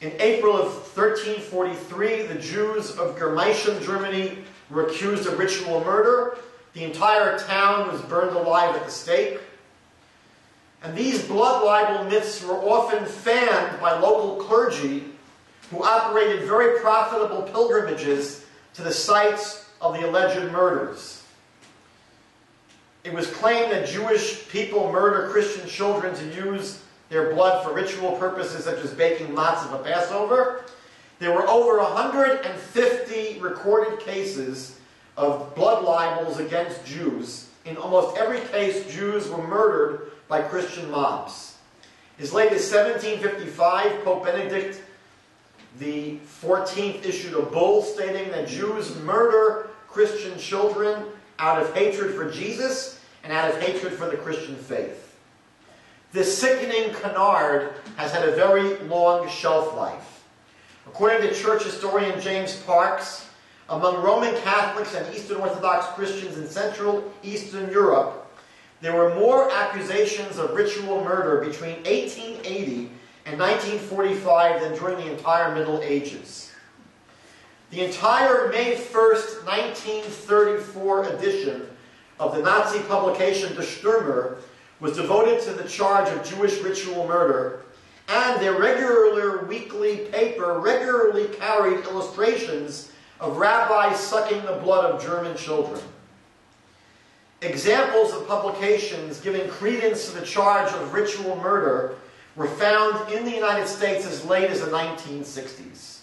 In April of 1343, the Jews of Germania, Germany, were accused of ritual murder. The entire town was burned alive at the stake. And these blood libel myths were often fanned by local clergy who operated very profitable pilgrimages to the sites of the alleged murders. It was claimed that Jewish people murder Christian children to use their blood for ritual purposes such as baking matzah for Passover. There were over 150 recorded cases of blood libels against Jews. In almost every case, Jews were murdered by Christian mobs. As late as 1755, Pope Benedict XIV issued a bull stating that Jews murder Christian children out of hatred for Jesus and out of hatred for the Christian faith. This sickening canard has had a very long shelf life. According to church historian James Parks, among Roman Catholics and Eastern Orthodox Christians in Central Eastern Europe, there were more accusations of ritual murder between 1880 and 1945 than during the entire Middle Ages. The entire May 1st, 1934 edition of the Nazi publication Der Stürmer was devoted to the charge of Jewish ritual murder, and their regular weekly paper regularly carried illustrations of rabbis sucking the blood of German children. Examples of publications giving credence to the charge of ritual murder were found in the United States as late as the 1960s.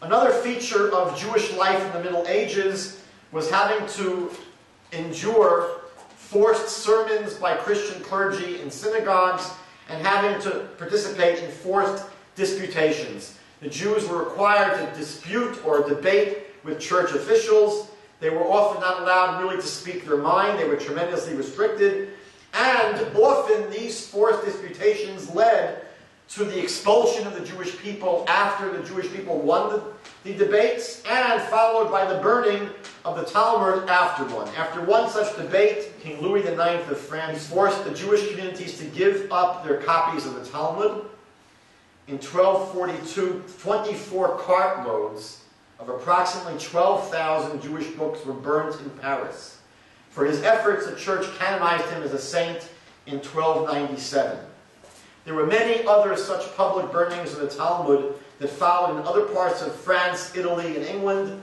Another feature of Jewish life in the Middle Ages was having to endure forced sermons by Christian clergy in synagogues and having to participate in forced disputations. The Jews were required to dispute or debate with church officials. They were often not allowed really to speak their mind. They were tremendously restricted. And often these forced disputations led to the expulsion of the Jewish people after the Jewish people won the debates, and followed by the burning of the Talmud after one. After one such debate, King Louis IX of France forced the Jewish communities to give up their copies of the Talmud. In 1242, 24 cartloads of approximately 12,000 Jewish books were burnt in Paris. For his efforts, the church canonized him as a saint in 1297. There were many other such public burnings of the Talmud that followed in other parts of France, Italy, and England.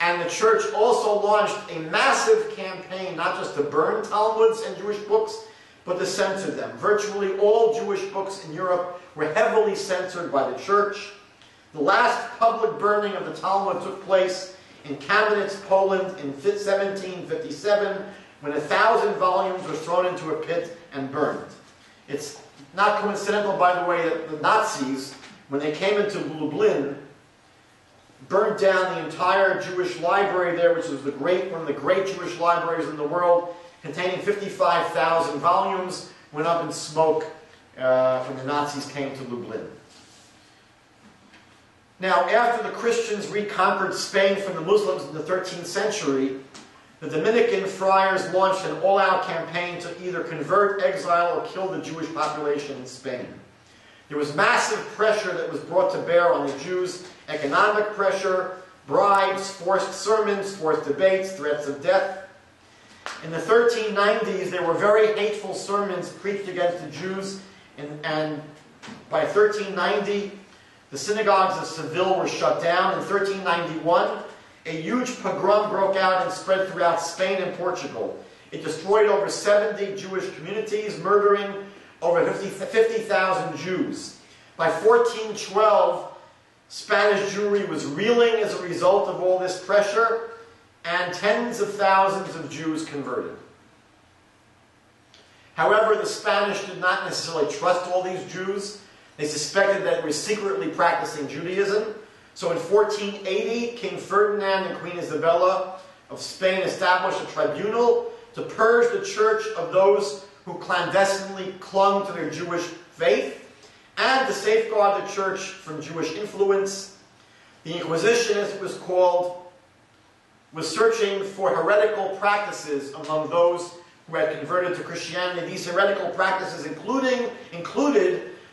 And the church also launched a massive campaign, not just to burn Talmuds and Jewish books, but to censor them. Virtually all Jewish books in Europe were heavily censored by the church. The last public burning of the Talmud took place in Kamenetz, Poland in 1757, when 1,000 volumes were thrown into a pit and burned. It's not coincidental, by the way, that the Nazis, when they came into Lublin, burnt down the entire Jewish library there, which was one of the great Jewish libraries in the world, containing 55,000 volumes, went up in smoke when the Nazis came to Lublin. Now, after the Christians reconquered Spain from the Muslims in the 13th century, the Dominican friars launched an all-out campaign to either convert, exile, or kill the Jewish population in Spain. There was massive pressure that was brought to bear on the Jews: economic pressure, bribes, forced sermons, forced debates, threats of death. In the 1390s, there were very hateful sermons preached against the Jews, and by 1390, the synagogues of Seville were shut down. In 1391, a huge pogrom broke out and spread throughout Spain and Portugal. It destroyed over 70 Jewish communities, murdering over 50,000 Jews. By 1412, Spanish Jewry was reeling as a result of all this pressure, and tens of thousands of Jews converted. However, the Spanish did not necessarily trust all these Jews. They suspected that they were secretly practicing Judaism. So in 1480, King Ferdinand and Queen Isabella of Spain established a tribunal to purge the church of those who clandestinely clung to their Jewish faith, and to safeguard the church from Jewish influence. The Inquisition, as it was called, was searching for heretical practices among those who had converted to Christianity. These heretical practices included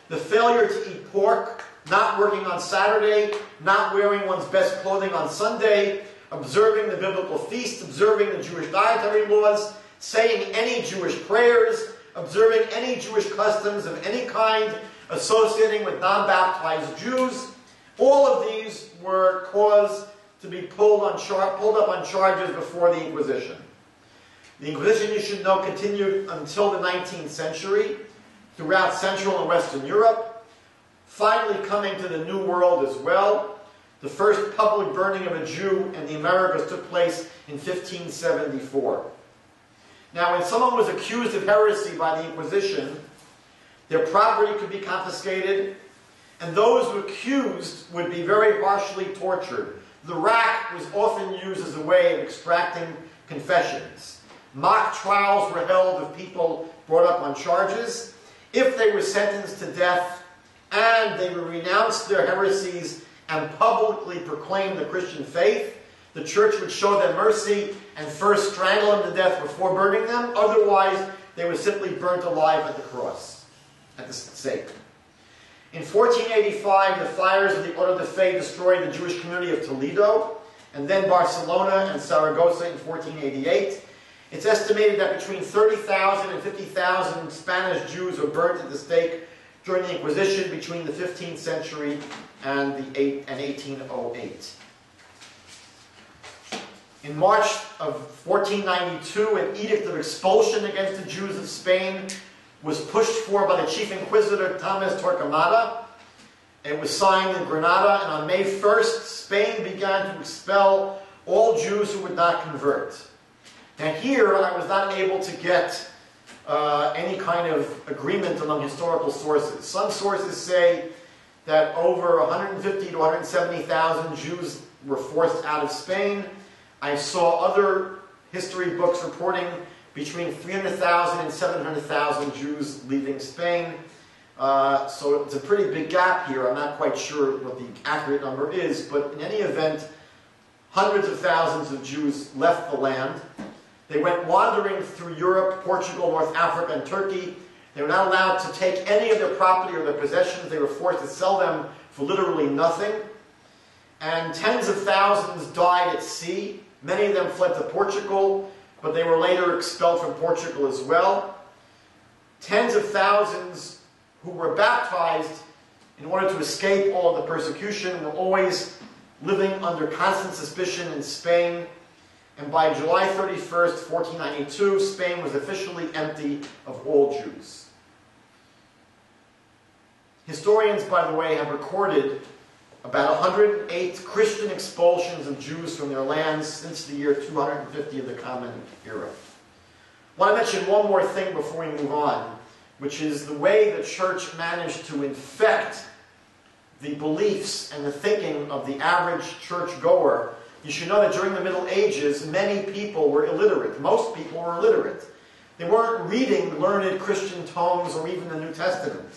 the failure to eat pork, not working on Saturday, not wearing one's best clothing on Sunday, observing the biblical feast, observing the Jewish dietary laws, saying any Jewish prayers, observing any Jewish customs of any kind, associating with non-baptized Jews. All of these were caused to be pulled up on charges before the Inquisition. The Inquisition, you should know, continued until the 19th century throughout Central and Western Europe, finally coming to the New World as well. The first public burning of a Jew in the Americas took place in 1574. Now, when someone was accused of heresy by the Inquisition, their property could be confiscated, and those who accused would be very harshly tortured. The rack was often used as a way of extracting confessions. Mock trials were held of people brought up on charges. If they were sentenced to death and they renounced their heresies and publicly proclaimed the Christian faith, the church would show them mercy and first strangle them to death before burning them. Otherwise, they were simply burnt alive at the cross, at the stake. In 1485, the fires of the Auto de Fe destroyed the Jewish community of Toledo, and then Barcelona and Saragossa in 1488. It's estimated that between 30,000 and 50,000 Spanish Jews were burnt at the stake during the Inquisition between the 15th century and 1808. In March of 1492, an edict of expulsion against the Jews of Spain was pushed for by the chief inquisitor Thomas Torquemada. It was signed in Granada, and on May 1st, Spain began to expel all Jews who would not convert. Now here, I was not able to get any kind of agreement among historical sources. Some sources say that over 150 to 170,000 Jews were forced out of Spain. I saw other history books reporting between 300,000 and 700,000 Jews leaving Spain. So it's a pretty big gap here. I'm not quite sure what the accurate number is, but in any event, hundreds of thousands of Jews left the land. They went wandering through Europe, Portugal, North Africa, and Turkey. They were not allowed to take any of their property or their possessions. They were forced to sell them for literally nothing. And tens of thousands died at sea. Many of them fled to Portugal, but they were later expelled from Portugal as well. Tens of thousands who were baptized in order to escape all of the persecution were always living under constant suspicion in Spain. And by July 31st, 1492, Spain was officially empty of all Jews. Historians, by the way, have recorded about 108 Christian expulsions of Jews from their lands since the year 250 of the Common Era. I want to mention one more thing before we move on, which is the way the church managed to infect the beliefs and the thinking of the average churchgoer. You should know that during the Middle Ages, many people were illiterate. Most people were illiterate. They weren't reading learned Christian tomes or even the New Testament.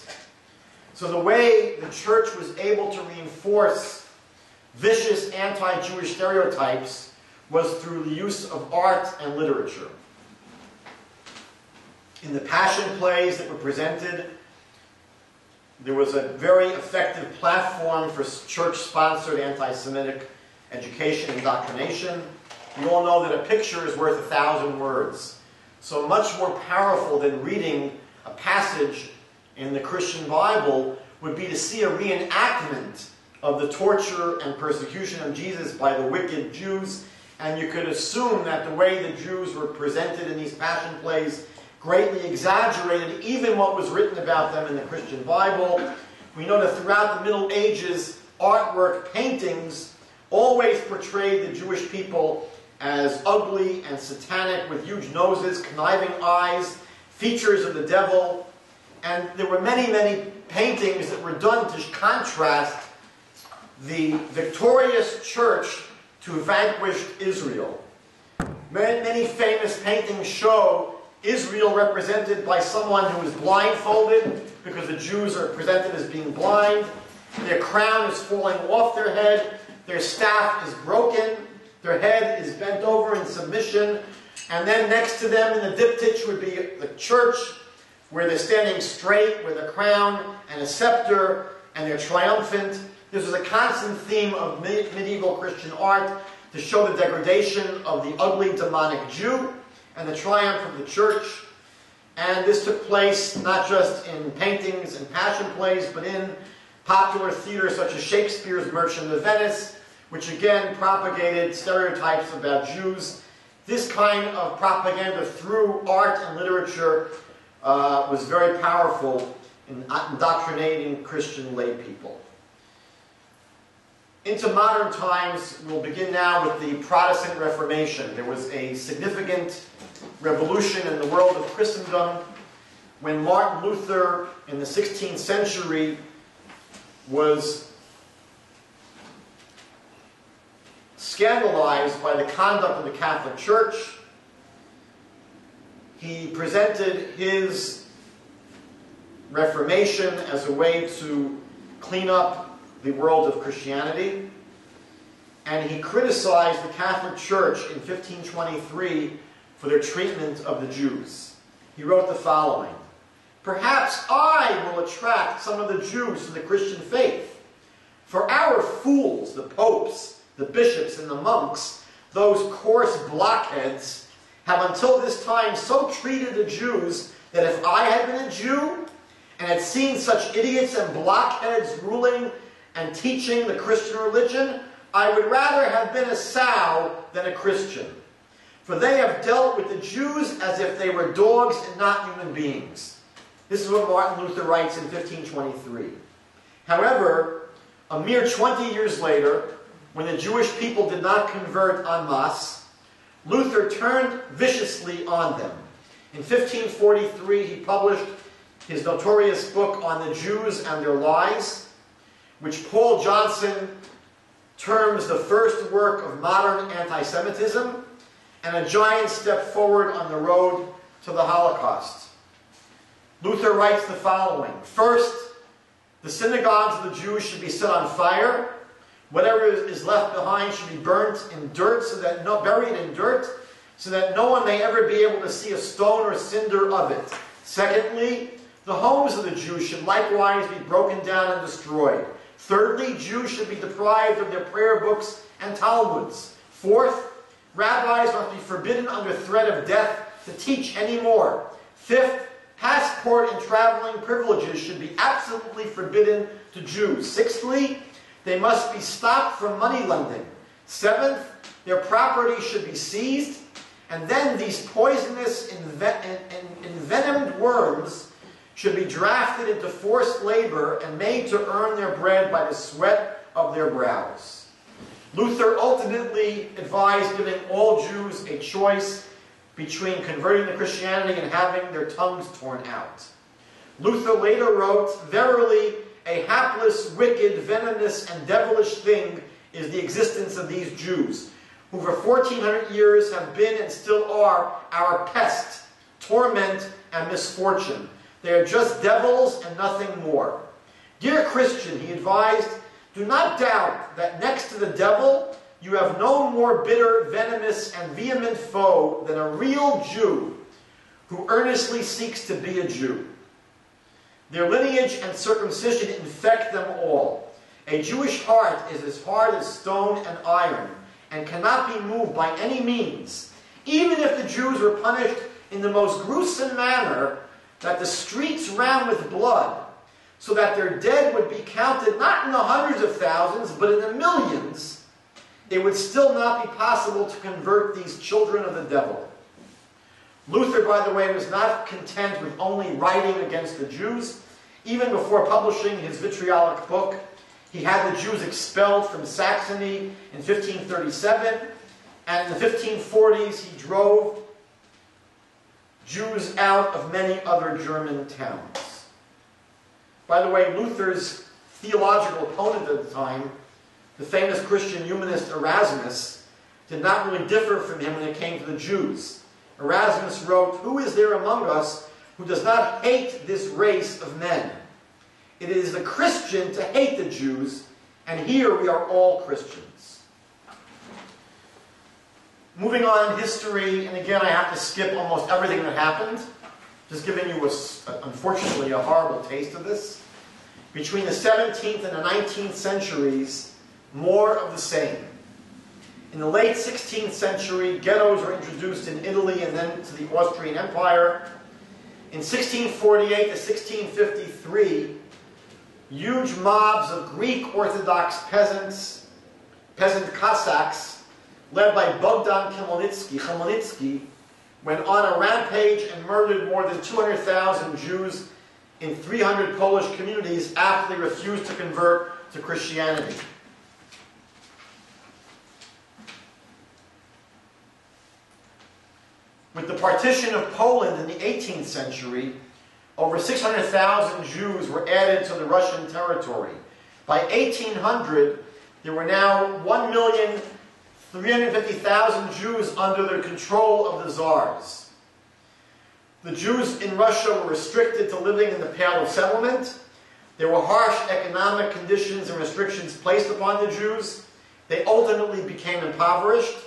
So the way the church was able to reinforce vicious anti-Jewish stereotypes was through the use of art and literature. In the Passion plays that were presented, there was a very effective platform for church-sponsored anti-Semitic education and indoctrination. You all know that a picture is worth 1,000 words. So much more powerful than reading a passage in the Christian Bible would be to see a reenactment of the torture and persecution of Jesus by the wicked Jews. And you could assume that the way the Jews were presented in these Passion plays greatly exaggerated even what was written about them in the Christian Bible. We know that throughout the Middle Ages, artwork, paintings, always portrayed the Jewish people as ugly and satanic with huge noses, conniving eyes, features of the devil. And there were many, many paintings that were done to contrast the victorious church to vanquished Israel. Many famous paintings show Israel represented by someone who is blindfolded, because the Jews are presented as being blind. Their crown is falling off their head. Their staff is broken. Their head is bent over in submission. And then next to them in the diptych would be the church, where they're standing straight with a crown and a scepter, and they're triumphant. This was a constant theme of medieval Christian art to show the degradation of the ugly demonic Jew and the triumph of the church. And this took place not just in paintings and passion plays, but in popular theater such as Shakespeare's Merchant of Venice, which again propagated stereotypes about Jews. This kind of propaganda through art and literature was very powerful in indoctrinating Christian lay people. Into modern times, we'll begin now with the Protestant Reformation. There was a significant revolution in the world of Christendom when Martin Luther in the 16th century was scandalized by the conduct of the Catholic Church. He presented his Reformation as a way to clean up the world of Christianity, and he criticized the Catholic Church in 1523 for their treatment of the Jews. He wrote the following: "Perhaps I will attract some of the Jews to the Christian faith, for our fools, the popes, the bishops, and the monks, those coarse blockheads, have until this time so treated the Jews that if I had been a Jew and had seen such idiots and blockheads ruling and teaching the Christian religion, I would rather have been a sow than a Christian. For they have dealt with the Jews as if they were dogs and not human beings." This is what Martin Luther writes in 1523. However, a mere 20 years later, when the Jewish people did not convert en masse, Luther turned viciously on them. In 1543, he published his notorious book on the Jews and their lies, which Paul Johnson terms the first work of modern anti-Semitism and a giant step forward on the road to the Holocaust. Luther writes the following. First, the synagogues of the Jews should be set on fire. Whatever is left behind should be burnt in dirt, buried in dirt, so that no one may ever be able to see a stone or cinder of it. Secondly, the homes of the Jews should likewise be broken down and destroyed. Thirdly, Jews should be deprived of their prayer books and Talmuds. Fourth, rabbis must be forbidden under threat of death to teach anymore. Fifth, passport and traveling privileges should be absolutely forbidden to Jews. Sixthly, they must be stopped from money lending. Seventh, their property should be seized. And then these poisonous, envenomed worms should be drafted into forced labor and made to earn their bread by the sweat of their brows. Luther ultimately advised giving all Jews a choice between converting to Christianity and having their tongues torn out. Luther later wrote, "Verily, a hapless, wicked, venomous, and devilish thing is the existence of these Jews, who for 1400 years have been and still are our pest, torment, and misfortune. They are just devils and nothing more. Dear Christian," he advised, "do not doubt that next to the devil, you have no more bitter, venomous, and vehement foe than a real Jew who earnestly seeks to be a Jew. Their lineage and circumcision infect them all. A Jewish heart is as hard as stone and iron, and cannot be moved by any means, even if the Jews were punished in the most gruesome manner, that the streets ran with blood, so that their dead would be counted not in the hundreds of thousands, but in the millions, it would still not be possible to convert these children of the devil." Luther, by the way, was not content with only writing against the Jews. Even before publishing his vitriolic book, he had the Jews expelled from Saxony in 1537, and in the 1540s he drove Jews out of many other German towns. By the way, Luther's theological opponent at the time, the famous Christian humanist Erasmus, did not really differ from him when it came to the Jews. Erasmus wrote, "Who is there among us who does not hate this race of men? It is the Christian to hate the Jews, and here we are all Christians." Moving on in history, and again I have to skip almost everything that happened, just giving you, unfortunately, a horrible taste of this. Between the 17th and the 19th centuries, more of the same. In the late 16th century, ghettos were introduced in Italy and then to the Austrian Empire. In 1648 to 1653, huge mobs of Greek Orthodox peasant Cossacks, led by Bogdan Khmelnytsky, went on a rampage and murdered more than 200,000 Jews in 300 Polish communities after they refused to convert to Christianity. With the partition of Poland in the 18th century, over 600,000 Jews were added to the Russian territory. By 1800, there were now 1,350,000 Jews under the control of the Tsars. The Jews in Russia were restricted to living in the Pale of Settlement. There were harsh economic conditions and restrictions placed upon the Jews. They ultimately became impoverished.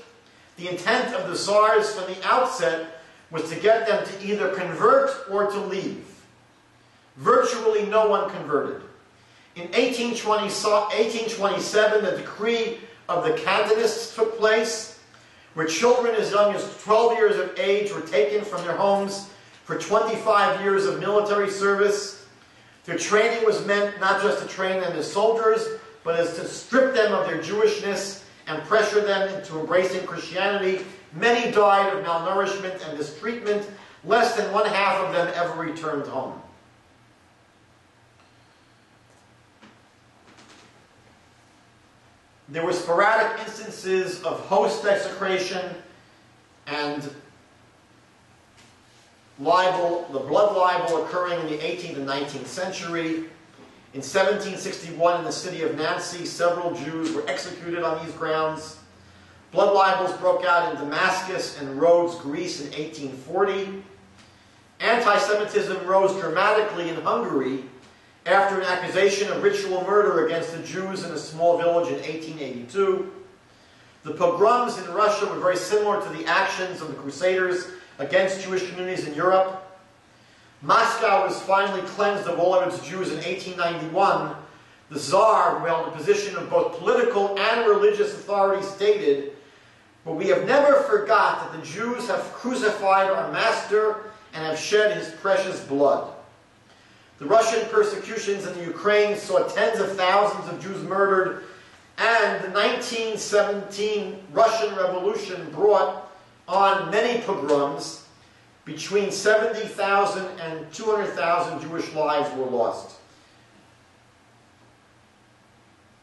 The intent of the Tsars from the outset was to get them to either convert or to leave. Virtually no one converted. In 1827, the decree of the Cantonists took place, where children as young as 12 years of age were taken from their homes for 25 years of military service. Their training was meant not just to train them as soldiers, but as to strip them of their Jewishness and pressure them into embracing Christianity. Many died of malnourishment and mistreatment. Less than one half of them ever returned home. There were sporadic instances of host desecration and libel, the blood libel occurring in the 18th and 19th century. In 1761, in the city of Nancy, several Jews were executed on these grounds. Blood libels broke out in Damascus and Rhodes, Greece in 1840. Anti-Semitism rose dramatically in Hungary after an accusation of ritual murder against the Jews in a small village in 1882. The pogroms in Russia were very similar to the actions of the Crusaders against Jewish communities in Europe. Moscow was finally cleansed of all of its Jews in 1891. The Tsar, who held a position of both political and religious authority, stated, "But we have never forgot that the Jews have crucified our master and have shed his precious blood." The Russian persecutions in the Ukraine saw tens of thousands of Jews murdered, and the 1917 Russian Revolution brought on many pogroms. Between 70,000 and 200,000 Jewish lives were lost.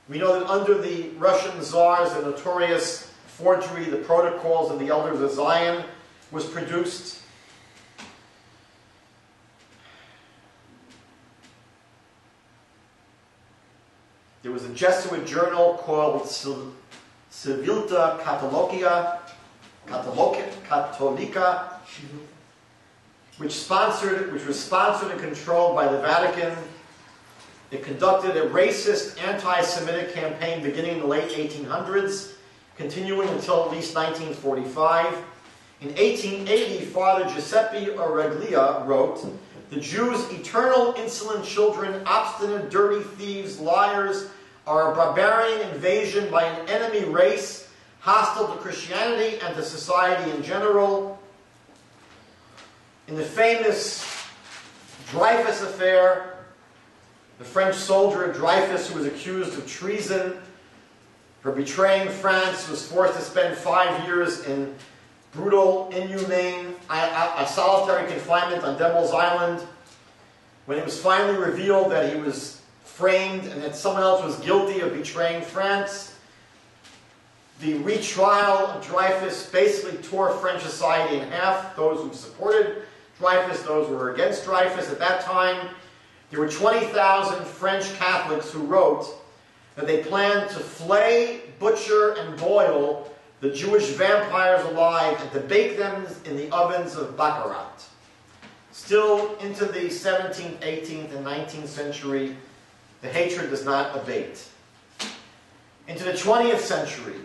We know that under the Russian Tsars, the notorious forgery, the Protocols of the Elders of Zion, was produced. There was a Jesuit journal called Civilta Catholica, which was sponsored and controlled by the Vatican. It conducted a racist, anti-Semitic campaign beginning in the late 1800s, continuing until at least 1945. In 1880, Father Giuseppe Oreglia wrote, "The Jews, eternal, insolent children, obstinate, dirty thieves, liars, are a barbarian invasion by an enemy race, hostile to Christianity and to society in general." In the famous Dreyfus affair, the French soldier Dreyfus, who was accused of treason for betraying France, was forced to spend 5 years in brutal, inhumane, solitary confinement on Devil's Island. When it was finally revealed that he was framed and that someone else was guilty of betraying France, the retrial of Dreyfus basically tore French society in half. Those who supported Dreyfus, those who were against Dreyfus. At that time, there were 20,000 French Catholics who wrote that they planned to flay, butcher, and boil the Jewish vampires alive and to bake them in the ovens of Baccarat. Still into the 17th, 18th, and 19th century, the hatred does not abate. Into the 20th century,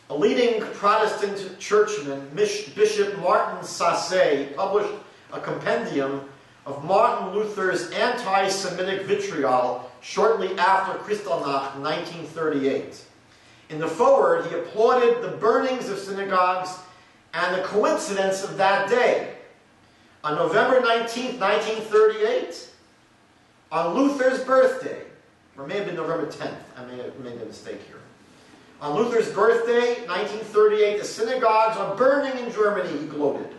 a leading Protestant churchman, Bishop Martin Sasse, published a compendium of Martin Luther's anti-Semitic vitriol shortly after Kristallnacht in 1938. In the foreword, he applauded the burnings of synagogues and the coincidence of that day. On November 19th, 1938, on Luther's birthday, or it may have been November 10th, I may have made a mistake here. On Luther's birthday, 1938, the synagogues are burning in Germany, he gloated.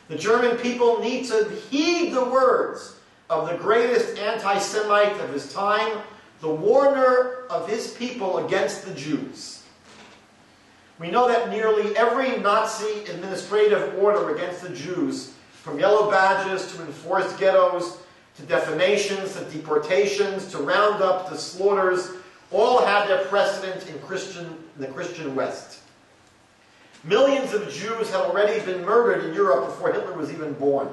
The German people need to heed the words of the greatest anti-Semite of his time, the warner of his people against the Jews. We know that nearly every Nazi administrative order against the Jews, from yellow badges to enforced ghettos, to defamations, to deportations, to roundup, to slaughters, all had their precedent in the Christian West. Millions of Jews had already been murdered in Europe before Hitler was even born.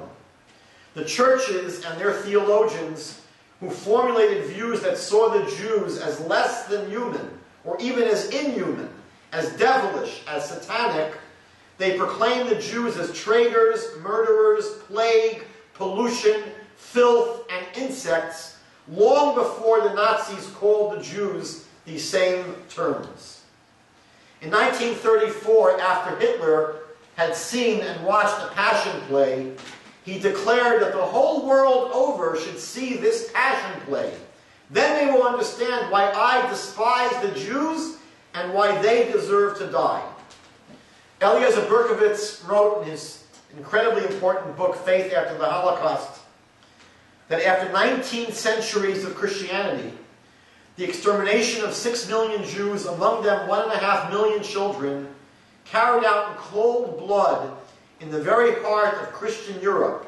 The churches and their theologians, who formulated views that saw the Jews as less than human, or even as inhuman, as devilish, as satanic, they proclaimed the Jews as traitors, murderers, plague, pollution, filth, and insects, long before the Nazis called the Jews these same terms. In 1934, after Hitler had seen and watched a passion play, he declared that the whole world over should see this passion play. Then they will understand why I despise the Jews and why they deserve to die. Eliezer Berkovitz wrote in his incredibly important book, Faith After the Holocaust, that after 19 centuries of Christianity, the extermination of 6 million Jews, among them 1.5 million children, carried out in cold blood in the very heart of Christian Europe,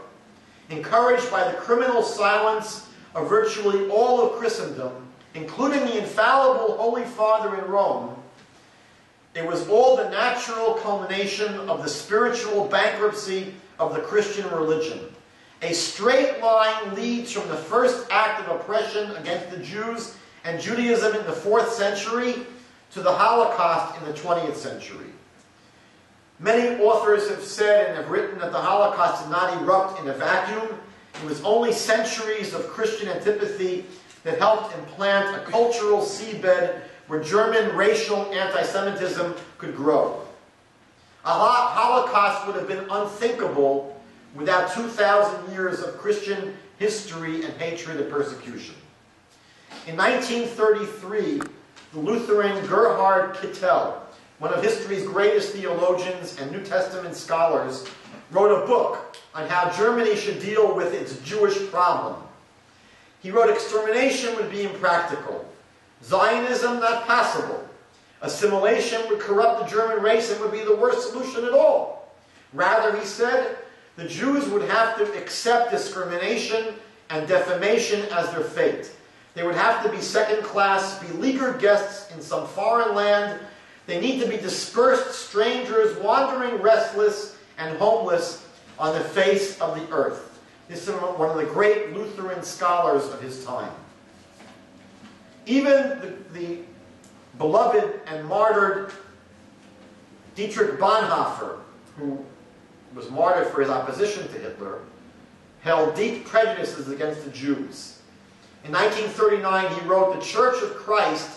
encouraged by the criminal silence of virtually all of Christendom, including the infallible Holy Father in Rome, it was all the natural culmination of the spiritual bankruptcy of the Christian religion. A straight line leads from the first act of oppression against the Jews and Judaism in the 4th century to the Holocaust in the 20th century. Many authors have said and have written that the Holocaust did not erupt in a vacuum. It was only centuries of Christian antipathy that helped implant a cultural seabed where German racial anti-Semitism could grow. A Holocaust would have been unthinkable without 2,000 years of Christian history and hatred and persecution. In 1933, the Lutheran Gerhard Kittel, one of history's greatest theologians and New Testament scholars, wrote a book on how Germany should deal with its Jewish problem. He wrote, "Extermination would be impractical. Zionism not possible. Assimilation would corrupt the German race and would be the worst solution at all. Rather," he said, "the Jews would have to accept discrimination and defamation as their fate. They would have to be second-class, beleaguered guests in some foreign land. They need to be dispersed strangers, wandering restless and homeless on the face of the earth." This is one of the great Lutheran scholars of his time. Even the beloved and martyred Dietrich Bonhoeffer, who was martyred for his opposition to Hitler, held deep prejudices against the Jews. In 1939, he wrote, "The Church of Christ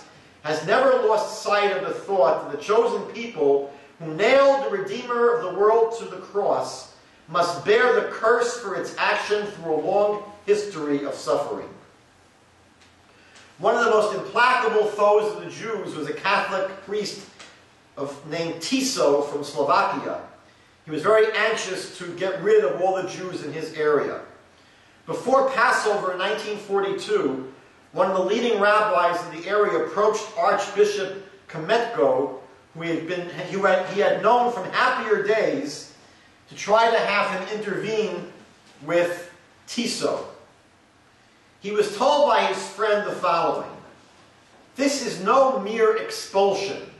has never lost sight of the thought that the chosen people who nailed the Redeemer of the world to the cross must bear the curse for its action through a long history of suffering." One of the most implacable foes of the Jews was a Catholic priest named Tiso from Slovakia. He was very anxious to get rid of all the Jews in his area. Before Passover in 1942, one of the leading rabbis in the area approached Archbishop Kometko, who he had known from happier days, to try to have him intervene with Tiso. He was told by his friend the following: "This is no mere expulsion.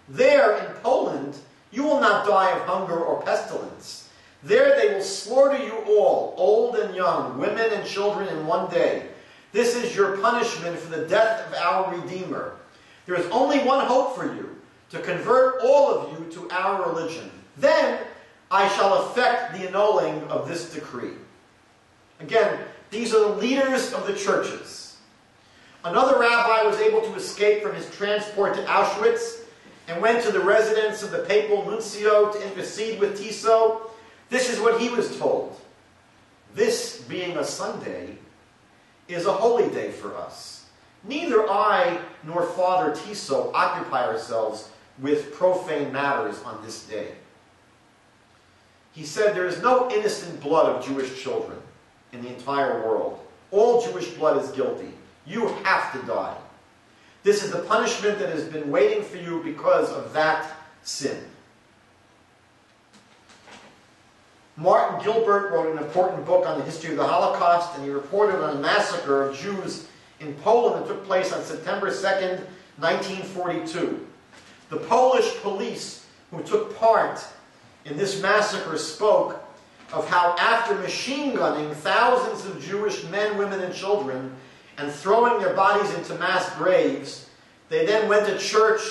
There in Poland, you will not die of hunger or pestilence. There they will slaughter you all, old and young, women and children in one day. This is your punishment for the death of our Redeemer. There is only one hope for you, to convert all of you to our religion. Then I shall effect the annulling of this decree." Again, these are the leaders of the churches. Another rabbi was able to escape from his transport to Auschwitz and went to the residence of the papal nuncio to intercede with Tiso. This is what he was told: "This, being a Sunday, is a holy day for us. Neither I nor Father Tiso occupy ourselves with profane matters on this day." He said, "There is no innocent blood of Jewish children in the entire world. All Jewish blood is guilty. You have to die. This is the punishment that has been waiting for you because of that sin." Martin Gilbert wrote an important book on the history of the Holocaust, and he reported on a massacre of Jews in Poland that took place on September 2nd, 1942. The Polish police who took part in this massacre spoke of how, after machine gunning thousands of Jewish men, women, and children and throwing their bodies into mass graves, they then went to church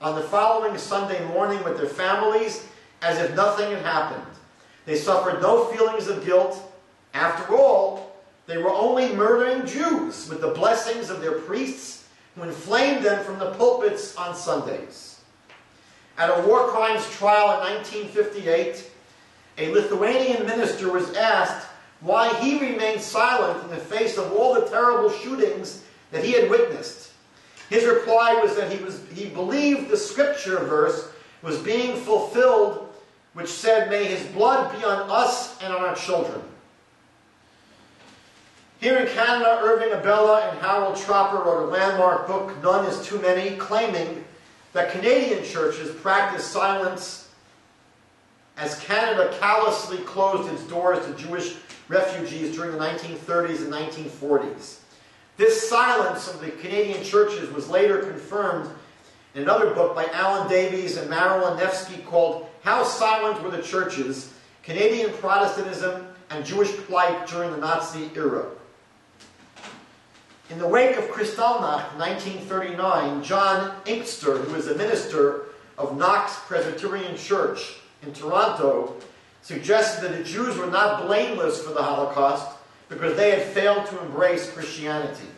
on the following Sunday morning with their families as if nothing had happened. They suffered no feelings of guilt. After all, they were only murdering Jews with the blessings of their priests who inflamed them from the pulpits on Sundays. At a war crimes trial in 1958, a Lithuanian minister was asked why he remained silent in the face of all the terrible shootings that he had witnessed. His reply was that he believed the scripture verse was being fulfilled, which said, "May his blood be on us and on our children." Here in Canada, Irving Abella and Harold Tropper wrote a landmark book, None is Too Many, claiming that Canadian churches practice silence as Canada callously closed its doors to Jewish refugees during the 1930s and 1940s. This silence of the Canadian churches was later confirmed in another book by Alan Davies and Marilyn Nevsky called How Silent Were the Churches? Canadian Protestantism, and Jewish plight during the Nazi era. In the wake of Kristallnacht, 1939, John Inkster, who was a minister of Knox Presbyterian Church in Toronto, suggested that the Jews were not blameless for the Holocaust because they had failed to embrace Christianity.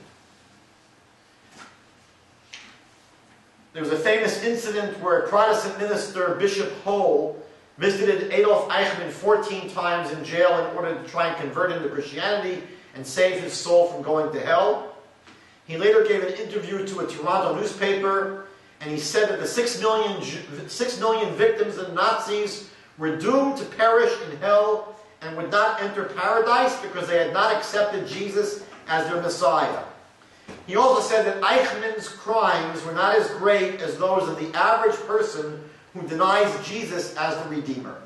There was a famous incident where a Protestant minister, Bishop Hole, visited Adolf Eichmann 14 times in jail in order to try and convert him to Christianity and save his soul from going to hell. He later gave an interview to a Toronto newspaper, and he said that the 6 million victims of the Nazis were doomed to perish in hell and would not enter paradise because they had not accepted Jesus as their Messiah. He also said that Eichmann's crimes were not as great as those of the average person who denies Jesus as the Redeemer.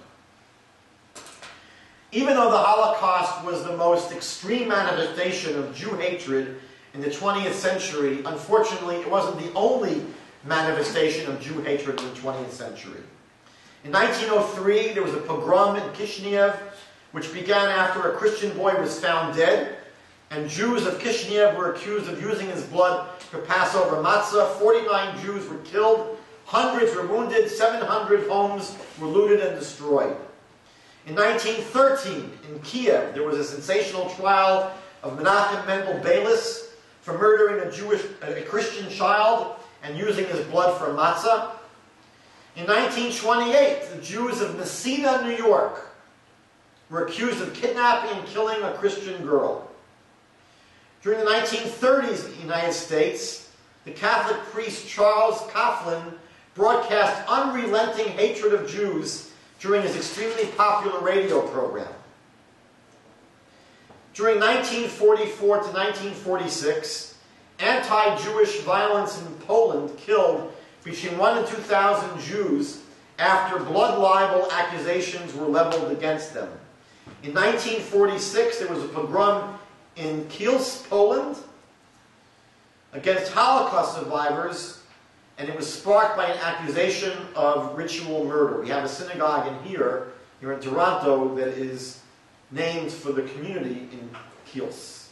Even though the Holocaust was the most extreme manifestation of Jew hatred in the 20th century, unfortunately, it wasn't the only manifestation of Jew hatred in the 20th century. In 1903, there was a pogrom in Kishinev, which began after a Christian boy was found dead, and Jews of Kishinev were accused of using his blood for Passover matzah. 49 Jews were killed, hundreds were wounded, 700 homes were looted and destroyed. In 1913, in Kiev, there was a sensational trial of Menachem Mendel Beilis for murdering a Christian child and using his blood for matzah. In 1928, the Jews of Messina, New York, were accused of kidnapping and killing a Christian girl. During the 1930s in the United States, the Catholic priest Charles Coughlin broadcast unrelenting hatred of Jews during his extremely popular radio program. During 1944 to 1946, anti-Jewish violence in Poland killed between 1,000 and 2,000 Jews after blood libel accusations were leveled against them. In 1946, there was a pogrom in Kielce, Poland, against Holocaust survivors, and it was sparked by an accusation of ritual murder. We have a synagogue here in Toronto, that is named for the community in Kielce.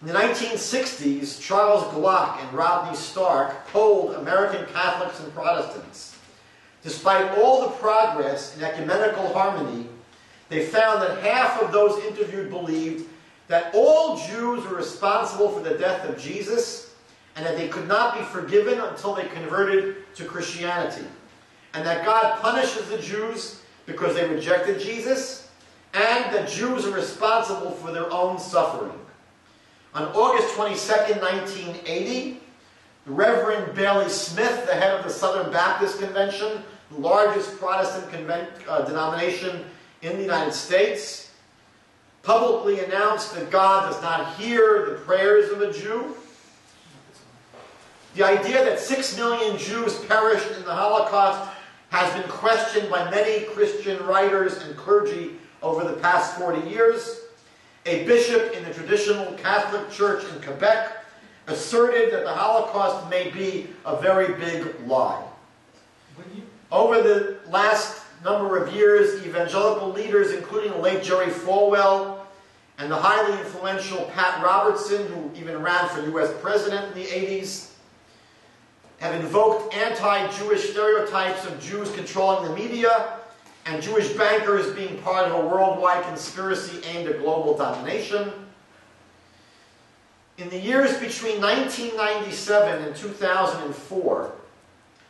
In the 1960s, Charles Glock and Rodney Stark polled American Catholics and Protestants. Despite all the progress in ecumenical harmony, they found that half of those interviewed believed that all Jews were responsible for the death of Jesus, and that they could not be forgiven until they converted to Christianity, and that God punishes the Jews because they rejected Jesus, and that Jews are responsible for their own suffering. On August 22nd, 1980, the Reverend Bailey Smith, the head of the Southern Baptist Convention, the largest Protestant denomination in the United States, publicly announced that God does not hear the prayers of a Jew. The idea that 6 million Jews perished in the Holocaust has been questioned by many Christian writers and clergy over the past 40 years. A bishop in the traditional Catholic Church in Quebec asserted that the Holocaust may be a very big lie. Over the last number of years, evangelical leaders, including the late Jerry Falwell and the highly influential Pat Robertson, who even ran for U.S. president in the 80s, have invoked anti-Jewish stereotypes of Jews controlling the media and Jewish bankers being part of a worldwide conspiracy aimed at global domination. In the years between 1997 and 2004,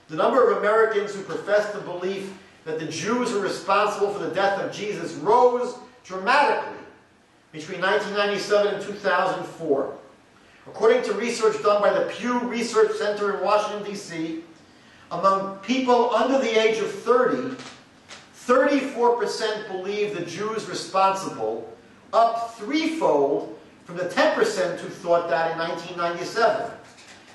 the number of Americans who professed the belief that the Jews were responsible for the death of Jesus rose dramatically between 1997 and 2004. According to research done by the Pew Research Center in Washington, D.C., among people under the age of 30, 34% believe the Jews responsible, up threefold from the 10% who thought that in 1997.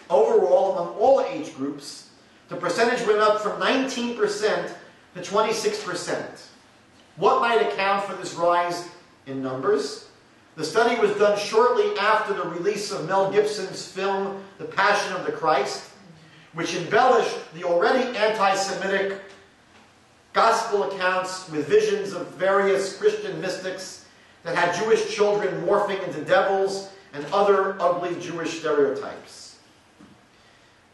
Overall, among all age groups, the percentage went up from 19% to 26%. What might account for this rise in numbers? The study was done shortly after the release of Mel Gibson's film, The Passion of the Christ, which embellished the already anti-Semitic gospel accounts with visions of various Christian mystics that had Jewish children morphing into devils and other ugly Jewish stereotypes.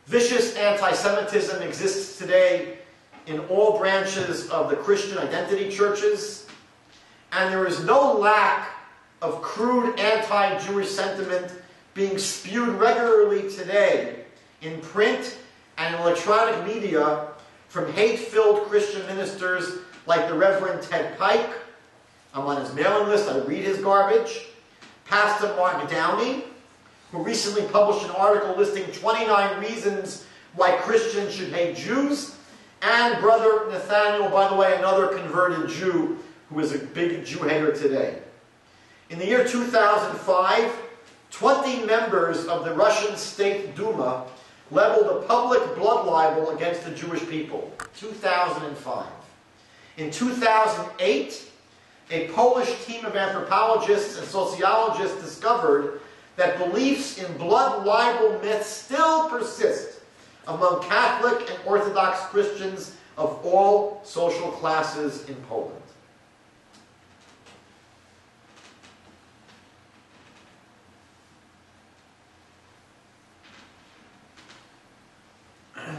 Vicious anti-Semitism exists today in all branches of the Christian identity churches, and there is no lack of crude anti-Jewish sentiment being spewed regularly today in print and electronic media from hate-filled Christian ministers like the Reverend Ted Pike. I'm on his mailing list, I read his garbage. Pastor Mark Downey, who recently published an article listing 29 reasons why Christians should hate Jews, and Brother Nathaniel, by the way, another converted Jew who is a big Jew hater today. In the year 2005, 20 members of the Russian State Duma leveled a public blood libel against the Jewish people. 2005. In 2008, a Polish team of anthropologists and sociologists discovered that beliefs in blood libel myths still persist among Catholic and Orthodox Christians of all social classes in Poland.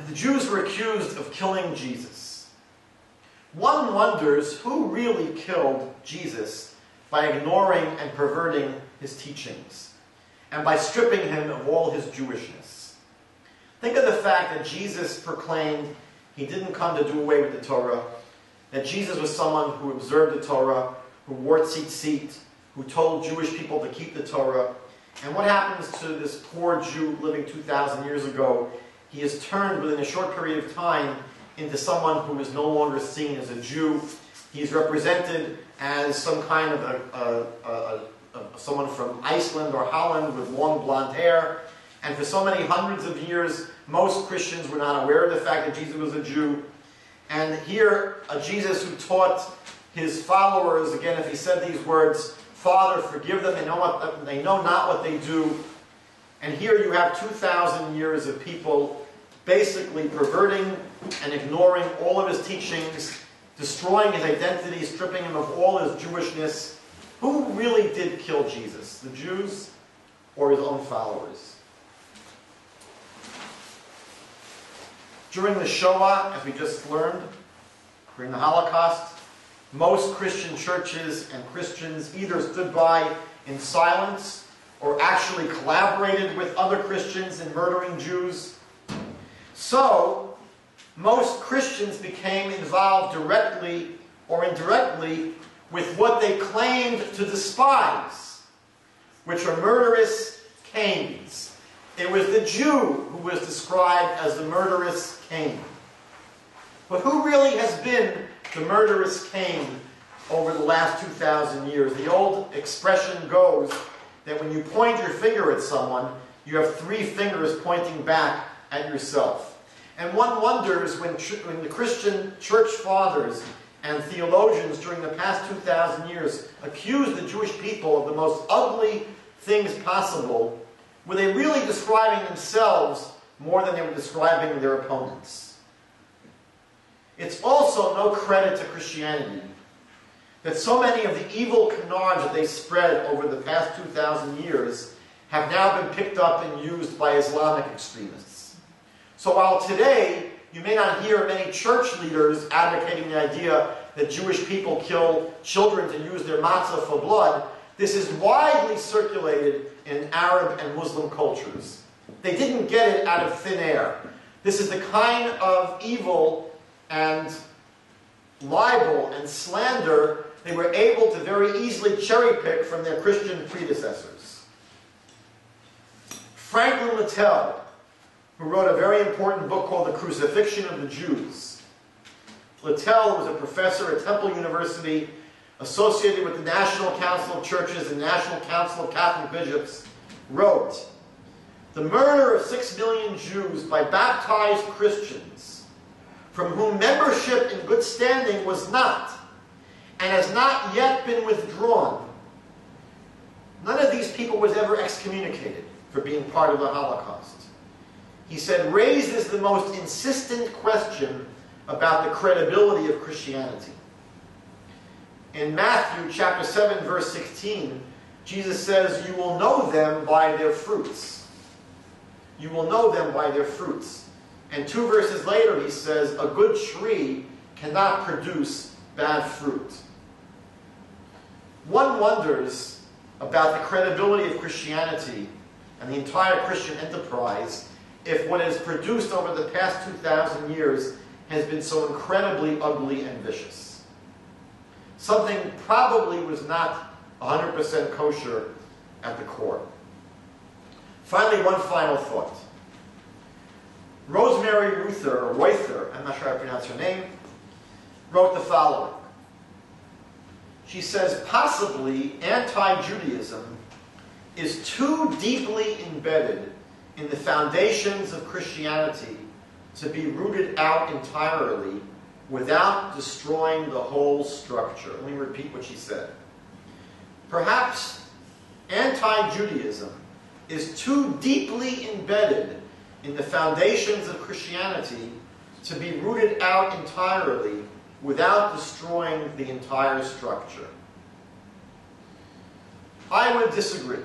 The Jews were accused of killing Jesus. One wonders who really killed Jesus by ignoring and perverting his teachings, and by stripping him of all his Jewishness. Think of the fact that Jesus proclaimed he didn't come to do away with the Torah, that Jesus was someone who observed the Torah, who wore tzitzit, who told Jewish people to keep the Torah. And what happens to this poor Jew living 2,000 years ago? He is turned within a short period of time into someone who is no longer seen as a Jew. He is represented as some kind of someone from Iceland or Holland with long blonde hair. And for so many hundreds of years, most Christians were not aware of the fact that Jesus was a Jew. And here, a Jesus who taught his followers, again, if he said these words, "Father, forgive them, they know not what they do." And here you have 2,000 years of people basically perverting and ignoring all of his teachings, destroying his identity, stripping him of all his Jewishness. Who really did kill Jesus? The Jews or his own followers? During the Shoah, as we just learned, during the Holocaust, most Christian churches and Christians either stood by in silence or actually collaborated with other Christians in murdering Jews. So, most Christians became involved directly or indirectly with what they claimed to despise, which are murderous Cains. It was the Jew who was described as the murderous Cain. But who really has been the murderous Cain over the last 2,000 years? The old expression goes that when you point your finger at someone, you have 3 fingers pointing back at yourself. And one wonders when the Christian church fathers and theologians during the past 2,000 years accused the Jewish people of the most ugly things possible, were they really describing themselves more than they were describing their opponents? It's also no credit to Christianity that so many of the evil canards that they spread over the past 2,000 years have now been picked up and used by Islamic extremists. So while today you may not hear many church leaders advocating the idea that Jewish people kill children to use their matzah for blood, this is widely circulated in Arab and Muslim cultures. They didn't get it out of thin air. This is the kind of evil and libel and slander they were able to very easily cherry-pick from their Christian predecessors. Franklin Littell, who wrote a very important book called The Crucifixion of the Jews. Littell was a professor at Temple University, associated with the National Council of Churches and National Council of Catholic Bishops, wrote, "The murder of 6 million Jews by baptized Christians, from whom membership in good standing was not, and has not yet been withdrawn." None of these people was ever excommunicated for being part of the Holocaust. He said, "raises the most insistent question about the credibility of Christianity. In Matthew chapter 7, verse 16, Jesus says, "You will know them by their fruits." You will know them by their fruits. And 2 verses later he says, "A good tree cannot produce bad fruit." One wonders about the credibility of Christianity and the entire Christian enterprise if what has produced over the past 2,000 years has been so incredibly ugly and vicious. Something probably was not 100% kosher at the core. Finally, one final thought. Rosemary Reuther, I'm not sure how to pronounce her name, wrote the following. She says, possibly anti-Judaism is too deeply embedded in the foundations of Christianity to be rooted out entirely without destroying the whole structure. Let me repeat what she said. Perhaps anti-Judaism is too deeply embedded in the foundations of Christianity to be rooted out entirely without destroying the entire structure. I would disagree.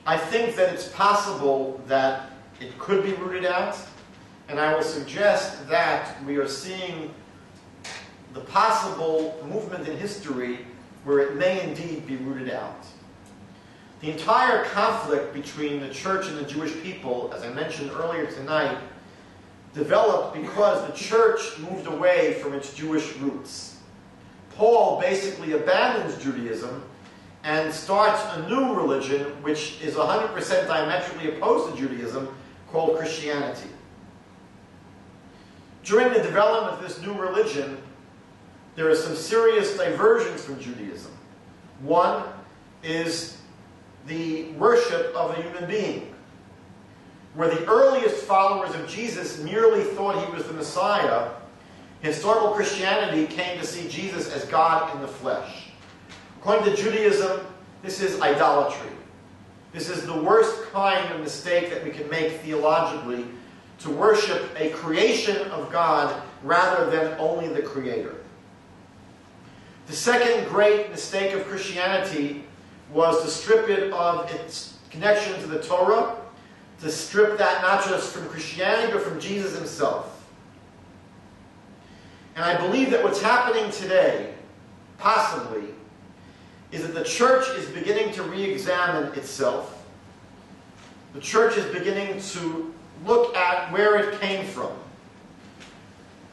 I think that it's possible that it could be rooted out, and I will suggest that we are seeing the possible movement in history where it may indeed be rooted out. The entire conflict between the church and the Jewish people, as I mentioned earlier tonight, developed because the church moved away from its Jewish roots. Paul basically abandons Judaism and starts a new religion which is 100% diametrically opposed to Judaism, called Christianity. During the development of this new religion, there are some serious diversions from Judaism. One is the worship of a human being, where the earliest followers of Jesus merely thought he was the Messiah. Historical Christianity came to see Jesus as God in the flesh. According to Judaism, this is idolatry. This is the worst kind of mistake that we can make theologically, to worship a creation of God rather than only the Creator. The second great mistake of Christianity was to strip it of its connection to the Torah, to strip that not just from Christianity, but from Jesus himself. And I believe that what's happening today, possibly, is that the church is beginning to re-examine itself. The church is beginning to look at where it came from.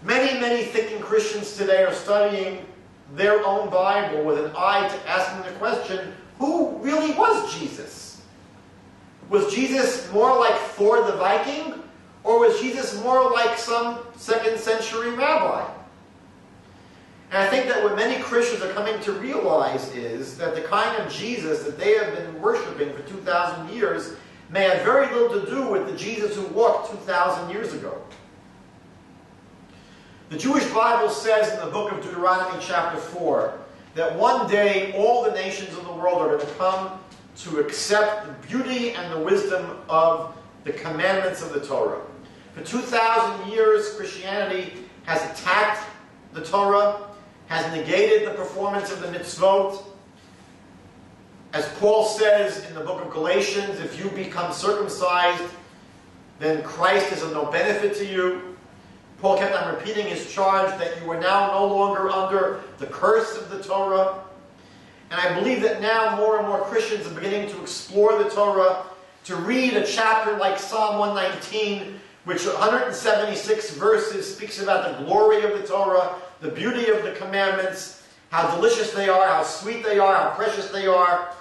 Many, many thinking Christians today are studying their own Bible with an eye to asking the question, who really was Jesus? Was Jesus more like Thor the Viking, or was Jesus more like some 2nd century rabbi? And I think that what many Christians are coming to realize is that the kind of Jesus that they have been worshiping for 2,000 years may have very little to do with the Jesus who walked 2,000 years ago. The Jewish Bible says in the book of Deuteronomy chapter 4 that one day all the nations of the world are going to come to accept the beauty and the wisdom of the commandments of the Torah. For 2,000 years, Christianity has attacked the Torah, has negated the performance of the mitzvot. As Paul says in the book of Galatians, if you become circumcised, then Christ is of no benefit to you. Paul kept on repeating his charge that you are now no longer under the curse of the Torah. And I believe that now more and more Christians are beginning to explore the Torah, to read a chapter like Psalm 119, which 176 verses speaks about the glory of the Torah, the beauty of the commandments, how delicious they are, how sweet they are, how precious they are.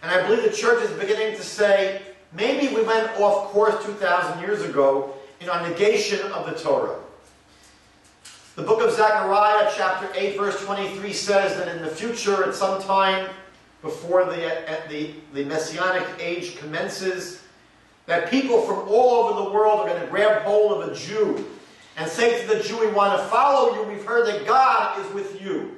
And I believe the church is beginning to say, maybe we went off course 2,000 years ago in our negation of the Torah. The book of Zechariah, chapter 8, verse 23 says that in the future, at some time before the Messianic age commences, that people from all over the world are going to grab hold of a Jew and say to the Jew, we want to follow you, we've heard that God is with you.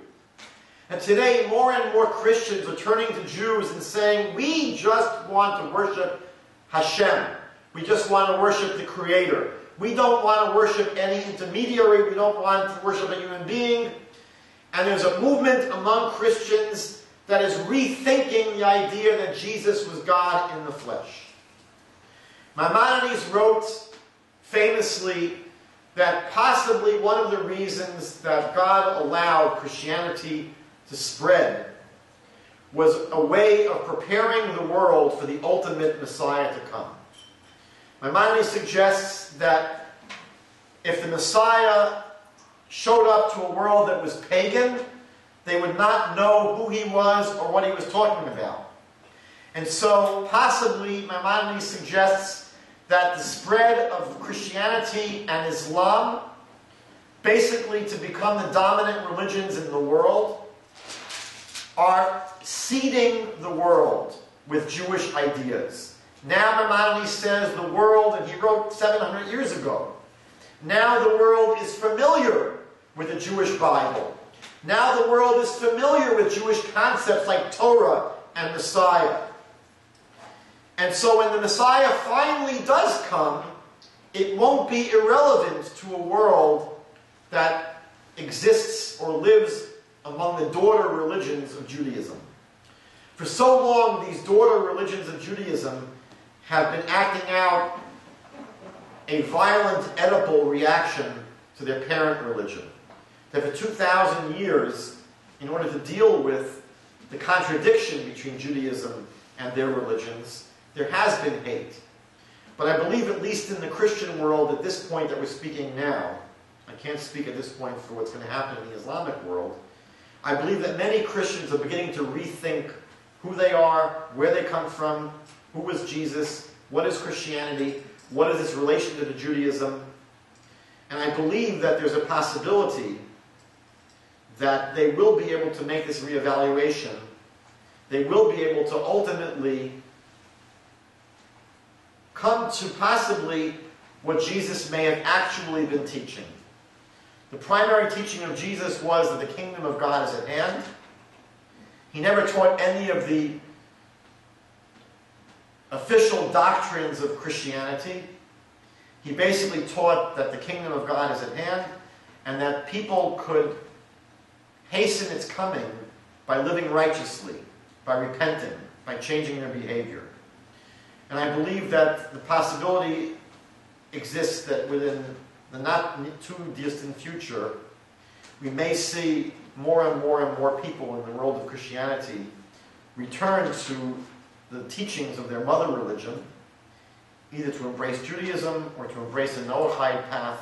And today, more and more Christians are turning to Jews and saying, we just want to worship Hashem. We just want to worship the Creator. We don't want to worship any intermediary. We don't want to worship a human being. And there's a movement among Christians that is rethinking the idea that Jesus was God in the flesh. Maimonides wrote famously that possibly one of the reasons that God allowed Christianity to spread was a way of preparing the world for the ultimate Messiah to come. Maimonides suggests that if the Messiah showed up to a world that was pagan, they would not know who he was or what he was talking about. And so, possibly, Maimonides suggests that the spread of Christianity and Islam, basically to become the dominant religions in the world, are seeding the world with Jewish ideas. Now Maimonides says the world, and he wrote 700 years ago, now the world is familiar with the Jewish Bible. Now the world is familiar with Jewish concepts like Torah and Messiah. And so when the Messiah finally does come, it won't be irrelevant to a world that exists or lives among the daughter religions of Judaism. For so long, these daughter religions of Judaism have been acting out a violent Oedipal reaction to their parent religion. That for 2,000 years, in order to deal with the contradiction between Judaism and their religions, there has been hate. But I believe, at least in the Christian world, at this point that we're speaking now, I can't speak at this point for what's going to happen in the Islamic world, I believe that many Christians are beginning to rethink who they are, where they come from, who was Jesus, what is Christianity, what is its relation to Judaism. And I believe that there's a possibility that they will be able to make this reevaluation. They will be able to ultimately come to possibly what Jesus may have actually been teaching. The primary teaching of Jesus was that the kingdom of God is at hand. He never taught any of the official doctrines of Christianity. He basically taught that the kingdom of God is at hand and that people could hasten its coming by living righteously, by repenting, by changing their behavior. And I believe that the possibility exists that within the not too distant future, we may see more and more and more people in the world of Christianity return to the teachings of their mother religion, either to embrace Judaism or to embrace a Noahide path,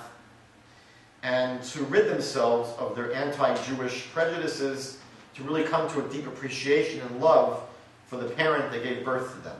and to rid themselves of their anti-Jewish prejudices, to really come to a deep appreciation and love for the parent that gave birth to them.